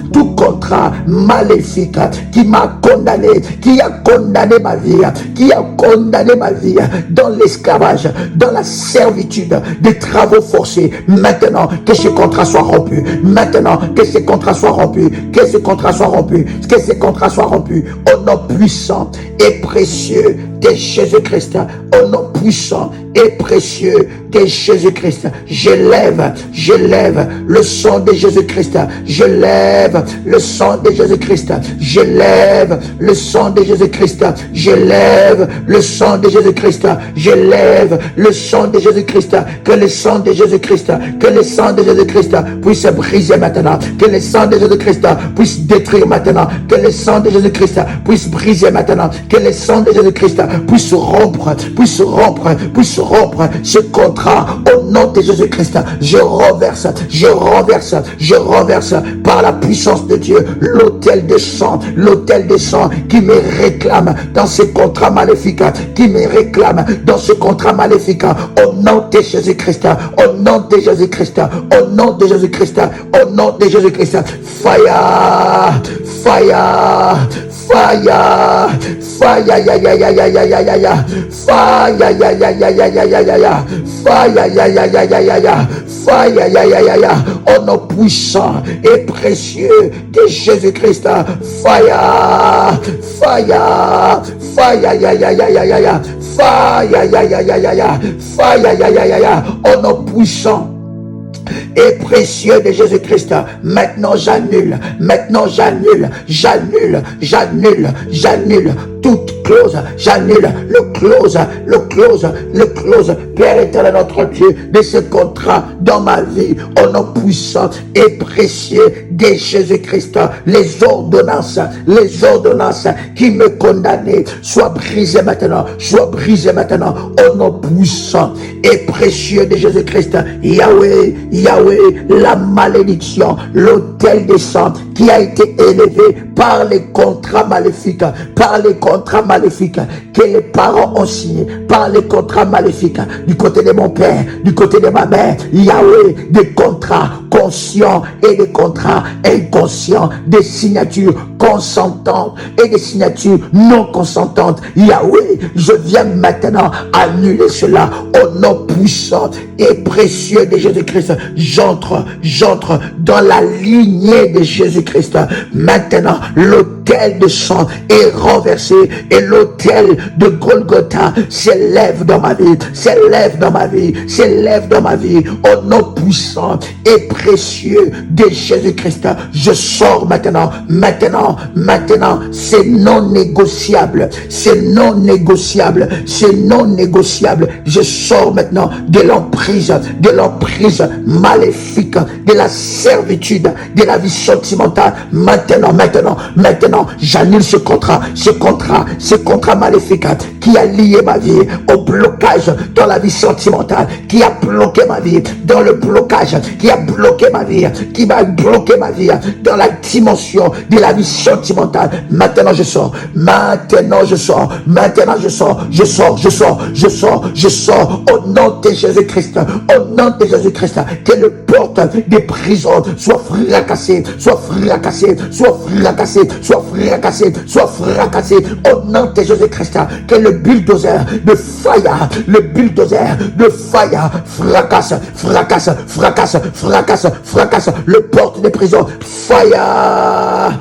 maléfique qui m'a condamné, qui a condamné ma vie, dans l'esclavage, dans la servitude des travaux forcés. Maintenant, que ce contrat soit rompu. Au nom puissant et précieux de Jésus-Christ. Au nom puissant et précieux de Jésus-Christ. Je lève le sang de Jésus-Christ. Je lève le sang de Jésus-Christ. Je lève le sang de Jésus-Christ. Je lève le sang de Jésus-Christ. Je lève le sang de Jésus-Christ. Que le sang de Jésus-Christ, puisse briser maintenant. Que le sang de Jésus-Christ puisse détruire maintenant. Que le sang de Jésus-Christ puisse briser maintenant. Que le sang de Jésus-Christ puisse rompre ce contrat au nom de Jésus-Christ. Je renverse par la puissance de Dieu l'autel de sang qui me réclame dans ce contrat maléfique, au nom de Jésus-Christ, fire, au nom puissant et précieux de Jésus-Christ. Au nom puissant et précieux de Jésus-Christ. Maintenant j'annule toute close, j'annule le close, Père éternel, notre Dieu, de ce contrat dans ma vie, au nom puissant et précieux de Jésus-Christ. Les ordonnances qui me condamnaient, soient brisées maintenant, au nom puissant et précieux de Jésus-Christ. Yahweh, la malédiction, l'autel des sang qui a été élevé par les contrats maléfiques, que les parents ont signés, par les contrats maléfiques, du côté de mon père, du côté de ma mère, Yahweh, des contrats conscients et des contrats inconscients, des signatures consentantes et des signatures non consentantes. Yahweh, je viens maintenant annuler cela au nom puissant et précieux de Jésus-Christ. J'entre dans la lignée de Jésus-Christ. Maintenant, l'autel de sang est renversé et l'autel de Golgotha s'élève dans ma vie, au nom puissant et précieux de Jésus-Christ. Je sors maintenant, c'est non négociable, je sors maintenant de l'emprise maléfique, de la servitude, de la vie sentimentale. Maintenant, j'annule ce contrat maléfique qui a lié ma vie au blocage dans la vie sentimentale, qui a bloqué ma vie dans le blocage, qui a bloqué ma vie, qui m'a bloqué ma vie dans la dimension de la vie sentimentale. Maintenant je sors, au nom de Jésus-Christ, que le porte des prisons soit fracassé, au nom de Jésus-Christ, que le bulldozer de fire fracasse le porte des prisons. Fire.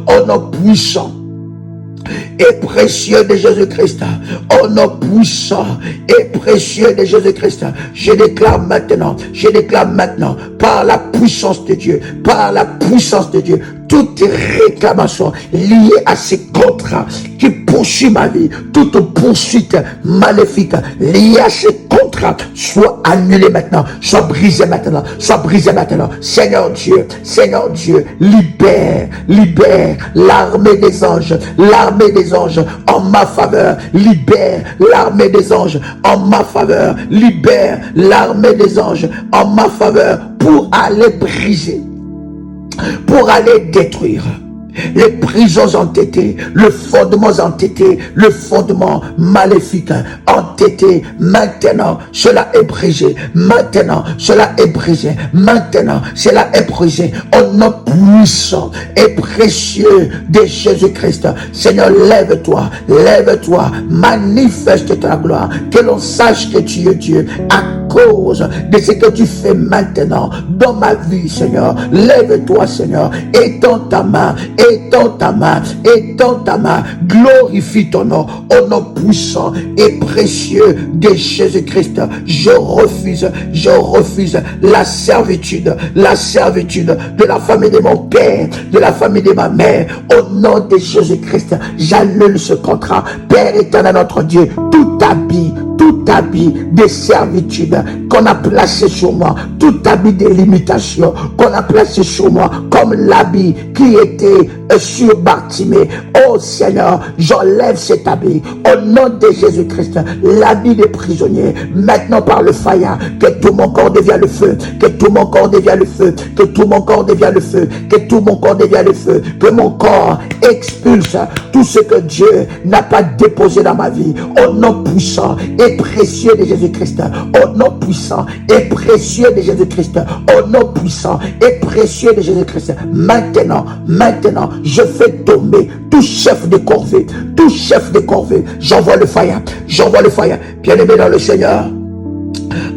Au nom puissant et précieux de Jésus-Christ, au nom puissant et précieux de Jésus-Christ, je déclare maintenant, par la puissance de Dieu, toute réclamation liée à ces contrats qui poursuit ma vie, toute poursuite maléfique liée à ces contrats soit annulée maintenant, soit brisée maintenant. Seigneur Dieu, libère l'armée des anges en ma faveur. Libère l'armée des anges en ma faveur. Libère l'armée des anges en ma faveur pour aller briser, pour aller détruire les prisons entêtées, le fondement entêté, le fondement maléfique entêté. Maintenant, cela est brisé. Maintenant, cela est brisé. Au nom puissant et précieux de Jésus-Christ. Seigneur, lève-toi, manifeste ta gloire, que l'on sache que tu es Dieu à cause de ce que tu fais maintenant dans ma vie, Seigneur. Lève-toi, Seigneur, étends ta main, glorifie ton nom, au nom puissant et précieux de Jésus-Christ. Je refuse la servitude de la famille de mon père, de la famille de ma mère, au nom de Jésus-Christ. J'annule ce contrat, Père éternel, notre Dieu, tout habit de servitude qu'on a placé sur moi, tout habit de limitation qu'on a placé sur moi, comme l'habit qui était sur Bartimée. Oh Seigneur, j'enlève cet habit au nom de Jésus-Christ, l'habit des prisonniers, maintenant par le fire, que tout mon corps devienne le feu, que mon corps expulse tout ce que Dieu n'a pas déposé dans ma vie, au nom puissant et précieux de Jésus-Christ, au nom puissant et précieux de Jésus-Christ, au nom puissant et précieux de Jésus-Christ. Maintenant, je fais tomber tout chef de corvée, j'envoie le fire, bien-aimé dans le Seigneur.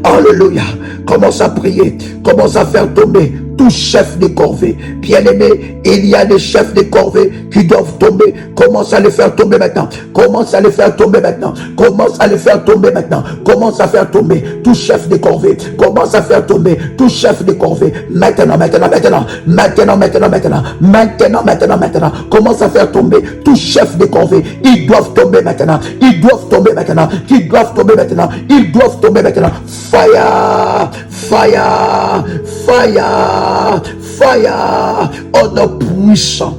Alléluia. Commence à prier, commence à faire tomber tout chef de corvée. Bien-aimé, il y a des chefs de corvée qui doivent tomber. Commence à les faire tomber maintenant. Commence à les faire tomber maintenant. Commence à les faire tomber maintenant. Commence à faire tomber tout chef de corvée. Commence à faire tomber tout chef de corvée. Maintenant, maintenant, maintenant. Maintenant, maintenant, maintenant. Maintenant, maintenant, maintenant. Commence à faire tomber tout chef de corvée. Ils doivent tomber maintenant. Ils doivent tomber maintenant. Ils doivent tomber maintenant. Ils doivent tomber maintenant. Fire! Fire! Fire! Fire! Oh nom puissant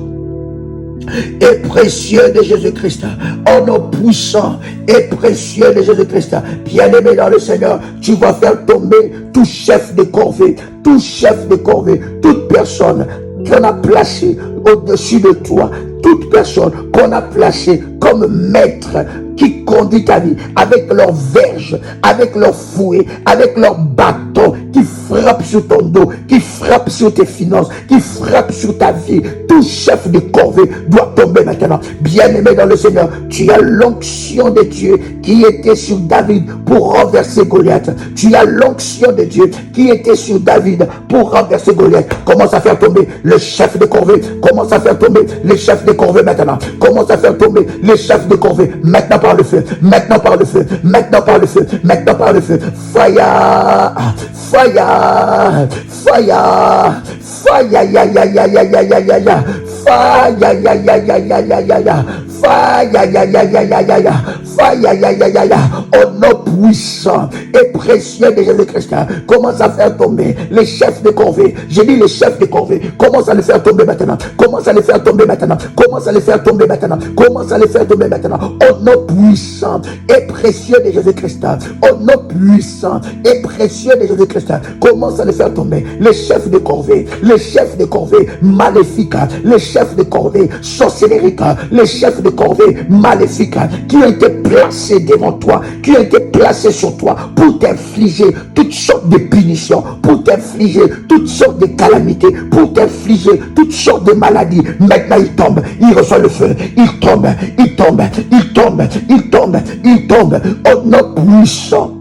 et précieux de Jésus-Christ. Oh nom puissant et précieux de Jésus-Christ. Bien-aimé dans le Seigneur, tu vas faire tomber tout chef de corvée, tout chef de corvée, toute personne qu'on a placée au-dessus de toi, toute personne qu'on a placée comme maître qui conduit ta vie avec leur verge, avec leur fouet, avec leur bâton qui frappe sur ton dos, qui frappe sur tes finances, qui frappe sur ta vie. Tout chef de corvée doit tomber maintenant. Bien-aimé dans le Seigneur, tu as l'onction de Dieu qui était sur David pour renverser Goliath. Tu as l'onction de Dieu qui était sur David pour renverser Goliath. Commence à faire tomber le chef de corvée. Commence à faire tomber les chefs de corvée maintenant. Commence à faire tomber les chefs de corvée maintenant par le feu. Maintenant par le feu. Maintenant par le feu. Maintenant par le feu. Fire! Fire! Fire! Fire! Ya ya ya ya ya ya ya ya ya. Fire! Ya ya ya ya ya ya ya ya. Fire! Ya ya ya ya ya ya ya. Fire! Ya ya ya ya ya. Au nom puissant et précieux de Jésus-Christ, commence à faire tomber les chefs de corvée. J'ai dit les chefs de corvée. Commence à les faire tomber maintenant. Commence à les faire tomber maintenant. Commence à les faire tomber maintenant. Commence à les faire tomber maintenant. Au nom puissant et précieux de Jésus-Christ. Au nom puissant et précieux de Jésus-Christ. Commence à les faire tomber. Les chefs de corvée. Les chefs de corvée maléfiques. Les chefs de corvée sorcellériques. Les chefs de corvée maléfiques qui ont été placés devant toi, qui ont été placés sur toi pour t'infliger toutes sortes de punitions, pour t'infliger toutes sortes de calamités, pour t'infliger toutes sortes de maladies. Maintenant il tombe, il reçoit le feu, il tombe, il tombe, il tombe, il tombe, il tombe. Au nom puissant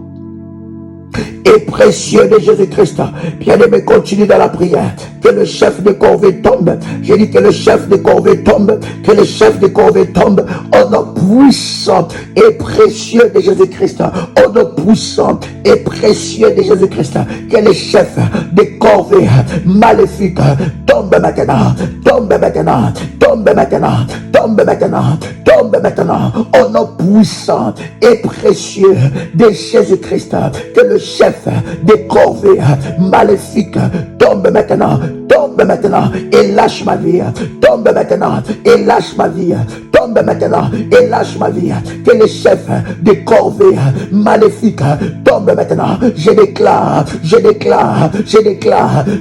et précieux de Jésus-Christ. Bien-aimé, continue dans la prière. Que le chef de corvée tombe. J'ai dit que le chef de corvée tombe. Que le chef de corvée tombe. Au nom puissant et précieux de Jésus-Christ. Au nom puissant et précieux de Jésus-Christ. Que le chef de corvée maléfique tombe maintenant. Tombe maintenant. Tombe maintenant. Tombe maintenant. Tombe maintenant. Au nom puissant et précieux de Jésus-Christ. Que le chef des corvées maléfiques tombe maintenant. Tombe maintenant et lâche ma vie. Tombe maintenant et lâche ma vie. Tombe maintenant et lâche ma vie. Que les chefs des corvées maléfiques tombe maintenant. Je déclare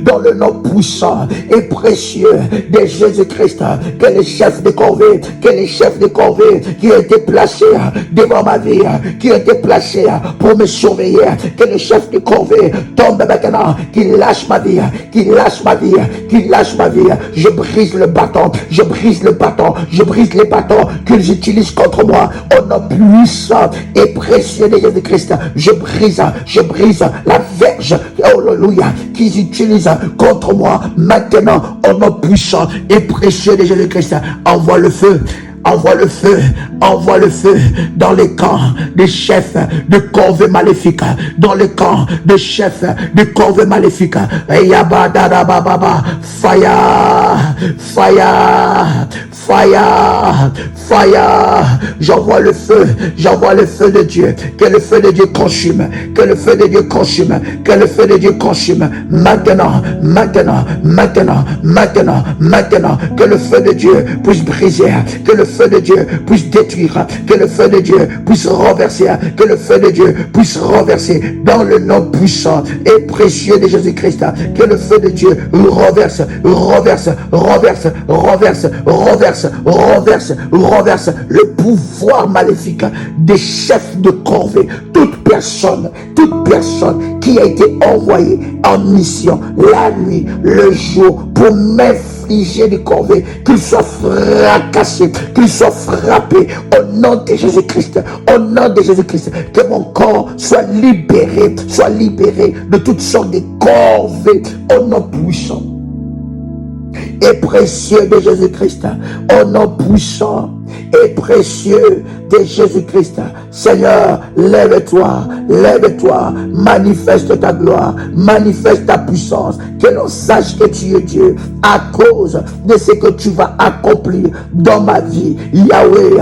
dans le nom puissant et précieux de Jésus-Christ que les chefs des corvées, qui ont été placés devant ma vie, qui ont été placés pour me surveiller, que les chefs des corvées tombent maintenant, qu'ils lâchent ma vie, qu'ils lâchent ma vie, qu'ils lâchent ma vie. Je brise le bâton, je brise le bâton, je brise les bâtons qu'ils utilisent contre moi. Au nom puissant et précieux de Jésus-Christ, je brise la verge, alléluia, qu'ils utilisent contre moi. Maintenant, au nom puissant et précieux de Jésus-Christ, envoie le feu. Envoie le feu, envoie le feu dans les camps des chefs de corvée maléfiques, dans les camps des chefs de corvée maléfiques. Fire, fire, fire, fire. J'envoie le feu de Dieu. Que le feu de Dieu consume, que le feu de Dieu consume, que le feu de Dieu consume. Maintenant, maintenant, maintenant, maintenant, maintenant, que le feu de Dieu puisse briser, que le feu de Dieu puisse détruire, que le feu de Dieu puisse renverser, que le feu de Dieu puisse renverser dans le nom puissant et précieux de Jésus-Christ. Que le feu de Dieu renverse, renverse, renverse, renverse, renverse, renverse, renverse le pouvoir maléfique des chefs de corvée. Toute personne qui a été envoyée en mission la nuit, le jour, pour m'infliger des corvées, qu'il soit fracassé, qu'il soit frappé au nom de Jésus-Christ, au nom de Jésus-Christ, que mon corps soit libéré de toutes sortes de corvées au nom puissant et précieux de Jésus-Christ, au nom puissant et précieux de Jésus-Christ. Seigneur, lève-toi, manifeste ta gloire, manifeste ta puissance, que l'on sache que tu es Dieu à cause de ce que tu vas accomplir dans ma vie. Yahweh,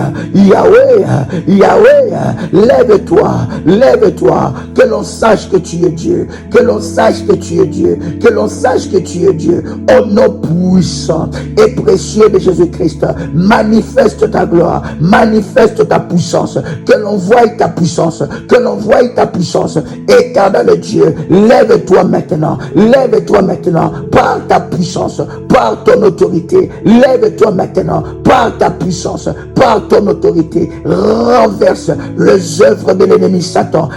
lève-toi, que l'on sache que tu es Dieu, que l'on sache que tu es Dieu, au nom puissant et précieux de Jésus-Christ. Manifeste ta gloire, manifeste ta puissance, que l'on voie ta puissance, éternel Dieu. Lève-toi maintenant, par ta puissance, par ton autorité. Lève-toi maintenant, par ta puissance, par ton autorité. Renverse les œuvres de l'ennemi Satan,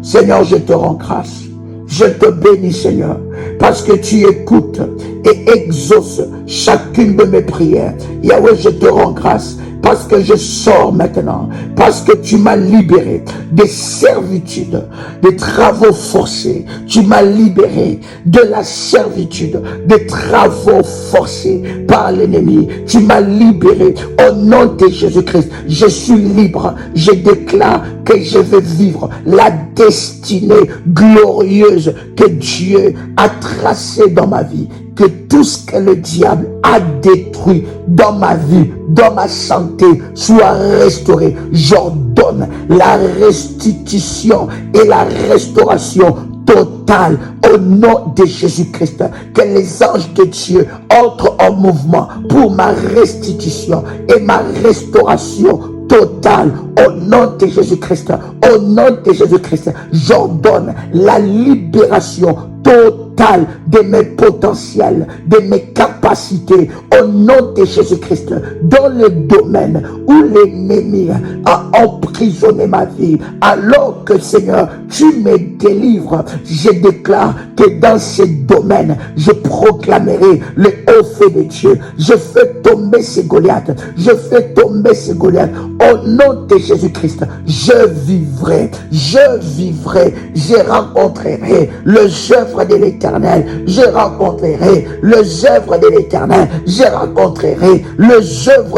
Seigneur, je te rends grâce. Je te bénis, Seigneur, parce que tu écoutes et exauces chacune de mes prières. Yahweh, je te rends grâce parce que je sors maintenant, parce que tu m'as libéré des servitudes, des travaux forcés. Tu m'as libéré de la servitude, des travaux forcés par l'ennemi. Tu m'as libéré au nom de Jésus-Christ. Je suis libre. Je déclare que je vais vivre la destinée glorieuse que Dieu a tracée dans ma vie. Que tout ce que le diable a détruit dans ma vie, dans ma santé, soit restauré. J'ordonne la restitution et la restauration totale au nom de Jésus-Christ. Que les anges de Dieu entrent en mouvement pour ma restitution et ma restauration totale au nom de Jésus-Christ. Au nom de Jésus-Christ, j'ordonne la libération totale de mes potentiels, de mes capacités, au nom de Jésus-Christ, dans le domaine où l'ennemi a emprisonné ma vie, alors que Seigneur, tu me délivres. Je déclare que dans ces domaines, je proclamerai le haut fait de Dieu. Je fais tomber ces Goliaths. Au nom de Jésus-Christ, je vivrai, je rencontrerai les œuvres de l'Éternel, je rencontrerai les œuvres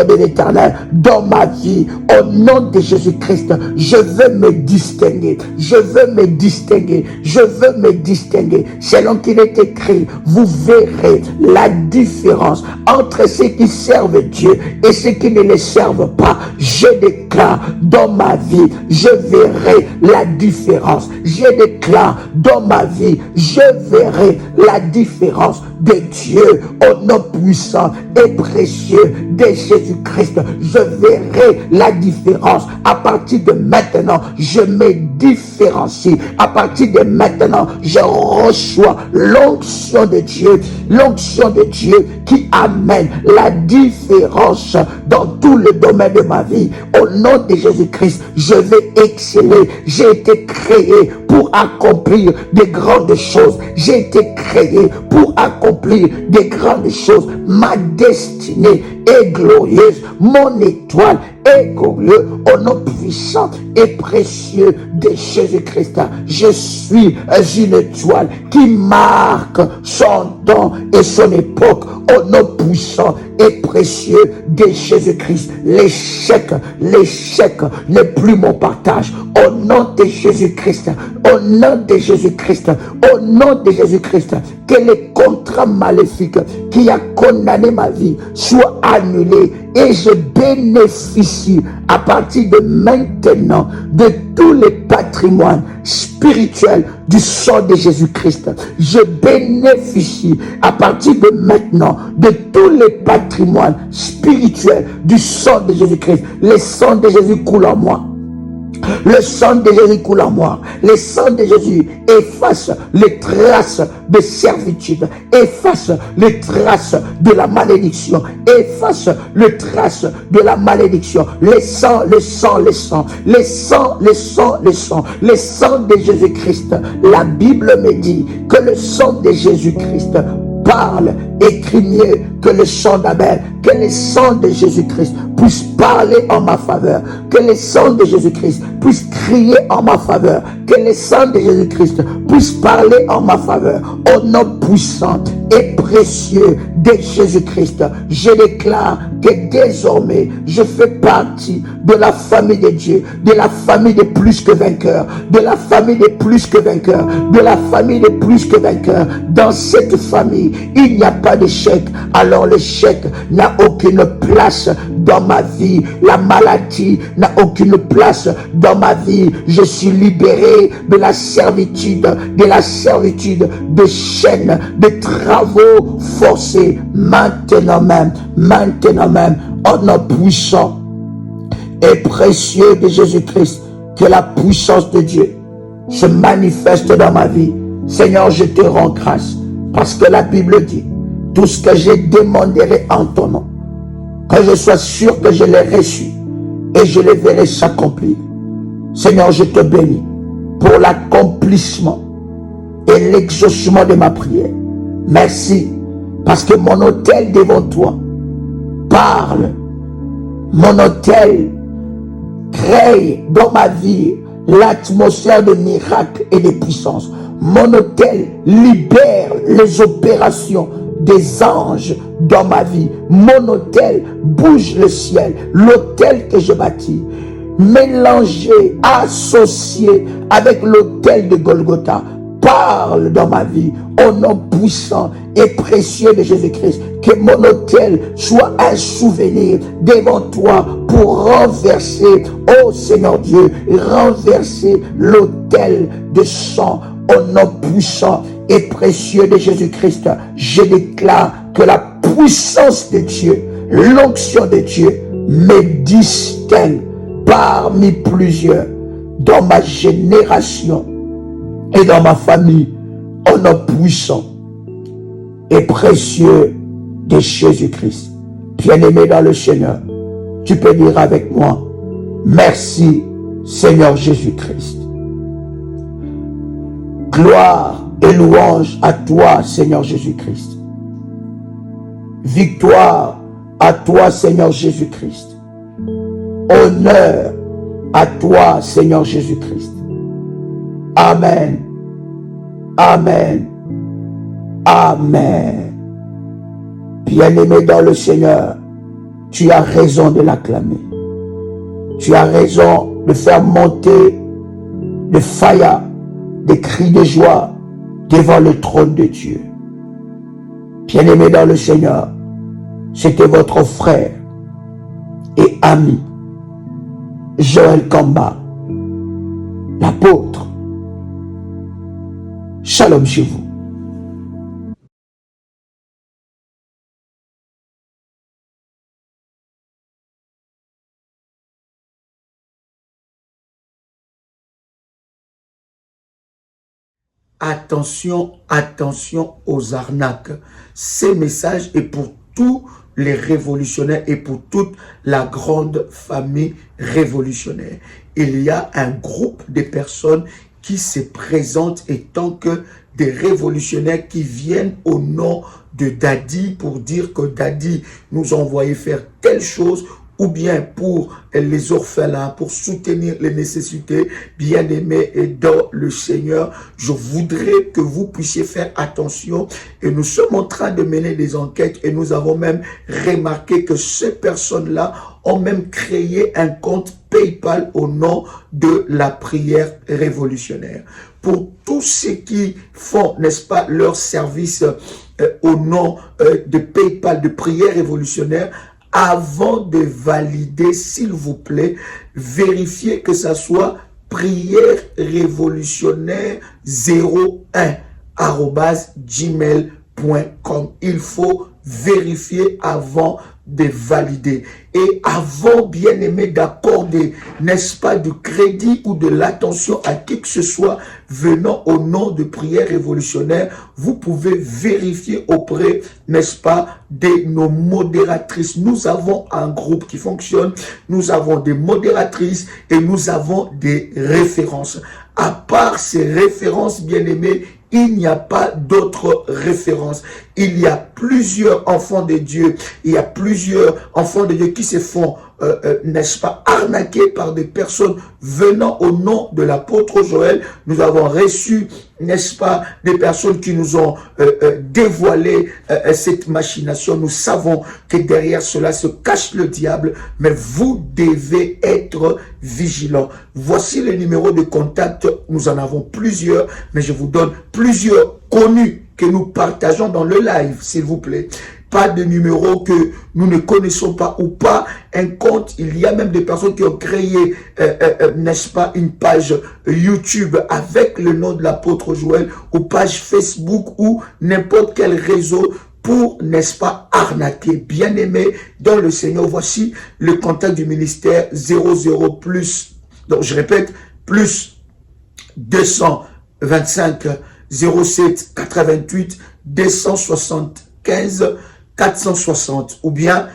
de l'Éternel dans ma vie. Au nom de Jésus-Christ, je veux me distinguer, selon qu'il est écrit. Vous verrez la différence entre ceux qui servent Dieu et ceux qui ne le servent pas. Je déclare dans ma vie, je verrai la différence. Je déclare dans ma vie, je verrai la différence de Dieu au nom puissant et précieux de Jésus-Christ. Je verrai la différence. À partir de maintenant, je me différencie. À partir de maintenant, je reçois l'onction de Dieu qui amène la différence dans tout le domaine de ma vie. Au nom de Jésus-Christ, je vais exceller. J'ai été créé pour accomplir de grandes choses. J'ai été créé pour accomplir de grandes choses. Ma destinée est glorieuse. Mon étoile est glorieuse. Au nom puissant et précieux de Jésus-Christ, je suis une étoile qui marque son temps et son époque. Au nom puissant et précieux de Jésus-Christ, l'échec n'est plus mon partage. Au nom de Jésus-Christ, que les contrats maléfiques qui a condamné ma vie soient annulés et je bénéficie à partir de maintenant de tous les patrimoines spirituels du sang de Jésus-Christ. Je bénéficie à partir de maintenant de tous les patrimoines spirituels du sang de Jésus-Christ. Le sang de Jésus coule en moi. Le sang de Jésus coule en moi. Le sang de Jésus efface les traces de servitude, efface les traces de la malédiction, efface les traces de la malédiction. Le sang, le sang, le sang, le sang, le sang, le sang, le sang de Jésus-Christ. La Bible me dit que le sang de Jésus-Christ parle, écrit mieux que le sang d'Abel, que le sang de Jésus-Christ puisse parler en ma faveur, que le sang de Jésus-Christ puisse crier en ma faveur, que le sang de Jésus-Christ puisse parler en ma faveur. Au nom puissant et précieux de Jésus-Christ, je déclare que désormais je fais partie de la famille de Dieu, de la famille des plus que vainqueurs, de la famille des plus que vainqueurs, de la famille des plus que vainqueurs. Dans cette famille, il n'y a pas d'échec. Alors l'échec n'a aucune place dans ma vie. La maladie n'a aucune place dans ma vie. Je suis libéré de la servitude de chaînes, de travaux forcés. Maintenant même, en nom puissant et précieux de Jésus-Christ, que la puissance de Dieu se manifeste dans ma vie. Seigneur, je te rends grâce parce que la Bible dit, tout ce que je demanderai en ton nom, que je sois sûr que je l'ai reçu et je le verrai s'accomplir. Seigneur, je te bénis pour l'accomplissement et l'exaucement de ma prière. Merci parce que mon autel devant toi parle. Mon autel crée dans ma vie l'atmosphère de miracles et de puissance. Mon autel libère les opérations des anges dans ma vie. Mon autel bouge le ciel. L'autel que je bâtis, mélangé, associé avec l'autel de Golgotha, parle dans ma vie. Au nom puissant et précieux de Jésus-Christ, que mon autel soit un souvenir devant toi pour renverser, oh Seigneur Dieu, renverser l'autel de sang. Au nom puissant et précieux de Jésus-Christ, je déclare que la puissance de Dieu, l'onction de Dieu me distingue parmi plusieurs dans ma génération et dans ma famille. Au nom puissant et précieux de Jésus-Christ. Bien-aimé dans le Seigneur, tu peux dire avec moi, merci Seigneur Jésus-Christ. Gloire et louange à toi, Seigneur Jésus-Christ. Victoire à toi, Seigneur Jésus-Christ. Honneur à toi, Seigneur Jésus-Christ. Amen. Amen. Amen. Bien-aimé dans le Seigneur, tu as raison de l'acclamer. Tu as raison de faire monter de faïa, des cris de joie devant le trône de Dieu. Bien-aimé dans le Seigneur, c'était votre frère et ami, Joël Kamba, l'apôtre. Shalom chez vous. Attention, attention aux arnaques. Ces messages est pour tous les révolutionnaires et pour toute la grande famille révolutionnaire. Il y a un groupe de personnes qui se présentent étant que des révolutionnaires qui viennent au nom de Daddy pour dire que Daddy nous a envoyé faire telle chose, ou bien pour les orphelins, pour soutenir les nécessités. Bien-aimés et dans le Seigneur, je voudrais que vous puissiez faire attention. Et nous sommes en train de mener des enquêtes et nous avons même remarqué que ces personnes-là ont même créé un compte PayPal au nom de la prière révolutionnaire. Pour tous ceux qui font, n'est-ce pas, leur service au nom de PayPal, de prière révolutionnaire, avant de valider, s'il vous plaît, vérifiez que ça soit prière révolutionnaire 01 @gmail.com. Il faut vérifier avant de valider. Et avant, bien aimé, d'accorder, n'est-ce pas, du crédit ou de l'attention à qui que ce soit venant au nom de prière révolutionnaire, vous pouvez vérifier auprès, n'est-ce pas, de nos modératrices. Nous avons un groupe qui fonctionne, nous avons des modératrices et nous avons des références. À part ces références, bien aimés, il n'y a pas d'autres références. Il y a plusieurs enfants de Dieu. Il y a plusieurs enfants de Dieu qui se font, n'est-ce pas, arnaquer par des personnes venant au nom de l'apôtre Joël. Nous avons reçu, n'est-ce pas, des personnes qui nous ont dévoilé cette machination. Nous savons que derrière cela se cache le diable, mais vous devez être vigilants. Voici le numéro de contact. Nous en avons plusieurs, mais je vous donne plusieurs connus que nous partageons dans le live, s'il vous plaît. Pas de numéro que nous ne connaissons pas ou pas un compte. Il y a même des personnes qui ont créé, n'est-ce pas, une page YouTube avec le nom de l'apôtre Joël ou page Facebook ou n'importe quel réseau pour, n'est-ce pas, arnaquer. Bien-aimé dans le Seigneur, voici le contact du ministère 00 plus, donc je répète, plus 225 07 88 275 460 ou bien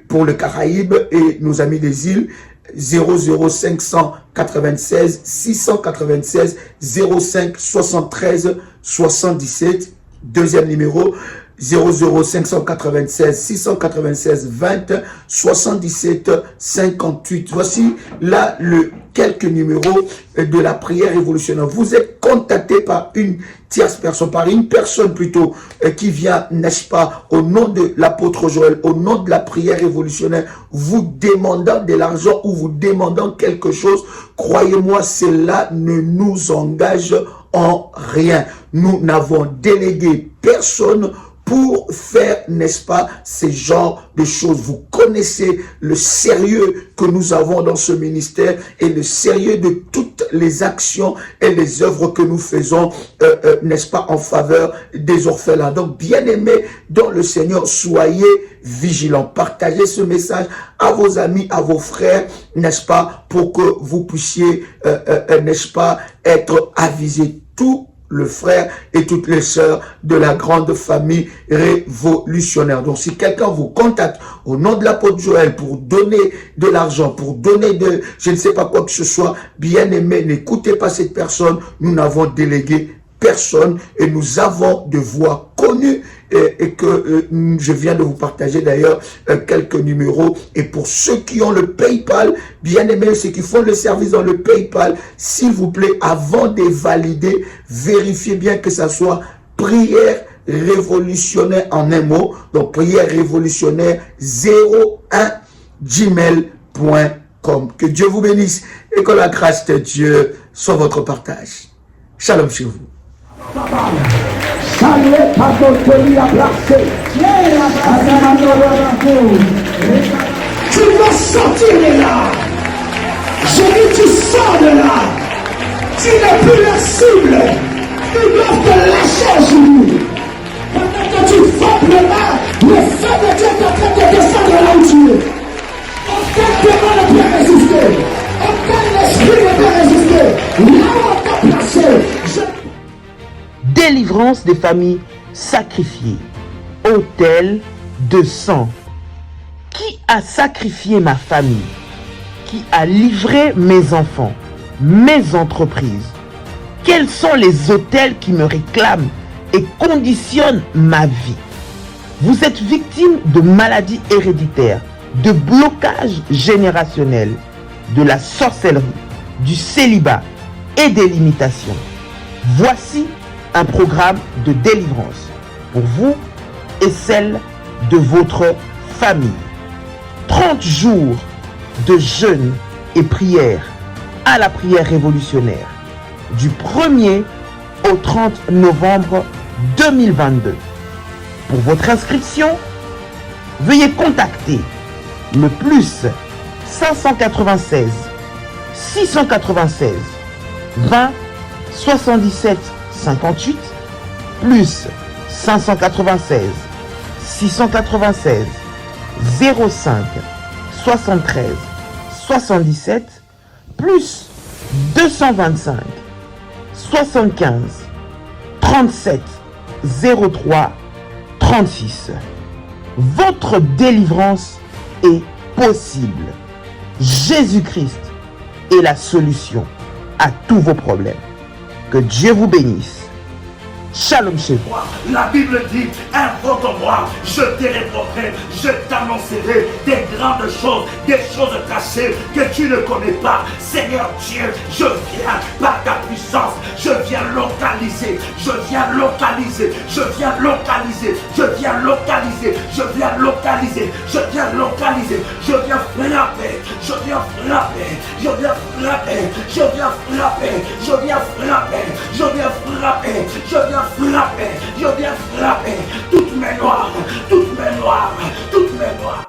pour le Caraïbe et nos amis des îles 00596 696 05 73 77. Deuxième numéro 00596 696 20 77 58. Voici là quelques numéros de la prière révolutionnaire. Vous êtes contacté par une tierce personne, par une personne plutôt qui vient, n'est-ce pas, au nom de l'apôtre Joël, au nom de la prière révolutionnaire, vous demandant de l'argent ou vous demandant quelque chose. Croyez-moi, cela ne nous engage en rien. Nous n'avons délégué personne pour faire, n'est-ce pas, ces genres de choses. Vous connaissez le sérieux que nous avons dans ce ministère et le sérieux de toutes les actions et les œuvres que nous faisons, n'est-ce pas, en faveur des orphelins. Donc, bien-aimés dans le Seigneur, soyez vigilants. Partagez ce message à vos amis, à vos frères, n'est-ce pas, pour que vous puissiez, n'est-ce pas, être avisés. Tout le frère et toutes les sœurs de la grande famille révolutionnaire. Donc, si quelqu'un vous contacte au nom de l'apôtre Joël pour donner de l'argent, pour donner de, je ne sais pas quoi que ce soit, bien aimé, n'écoutez pas cette personne. Nous n'avons délégué personne et nous avons de voix connues et que je viens de vous partager d'ailleurs quelques numéros. Et pour ceux qui ont le PayPal, bien aimé, ceux qui font le service dans le PayPal, s'il vous plaît, avant de valider, vérifiez bien que ça soit prière révolutionnaire en un mot. Donc prière révolutionnaire 01 gmail.com. Que Dieu vous bénisse et que la grâce de Dieu soit votre partage. Shalom chez vous. Tu dois sortir de là. Je dis tu sors de là. Tu n'es plus la cible. Ils doivent te lâcher aujourd'hui. Pendant que tu frappes le bas, le feu de Dieu est en train de descendre là où tu es. Aucun démon ne peut résister. Aucun esprit ne peut résister. Là où on t'a placé. Délivrance des familles sacrifiées. Autel de sang. Qui a sacrifié ma famille? Qui a livré mes enfants, mes entreprises? Quels sont les autels qui me réclament et conditionnent ma vie? Vous êtes victime de maladies héréditaires, de blocages générationnels, de la sorcellerie, du célibat et des limitations. Voici un programme de délivrance pour vous et celle de votre famille. 30 jours de jeûne et prière à la prière révolutionnaire du 1er au 30 novembre 2022. Pour votre inscription, veuillez contacter le plus 596 696 20 77 58 plus 596 696 05 73 77 plus 225 75 37 03 36. Votre délivrance est possible. Jésus-Christ est la solution à tous vos problèmes. Que Dieu vous bénisse. Shalom chez vous. La Bible dit, invoque-moi, je te répondrai, je t'annoncerai des grandes choses, des choses cachées que tu ne connais pas. Seigneur Dieu, je viens par ta puissance, je viens localiser, je viens localiser, je viens localiser, je viens localiser, je viens localiser, je viens localiser, je viens frapper, je viens frapper, je viens frapper, je viens frapper, je viens frapper, je viens frapper, je viens frapper, je viens frapper toutes mes noirs, toutes mes noirs, toutes mes noirs.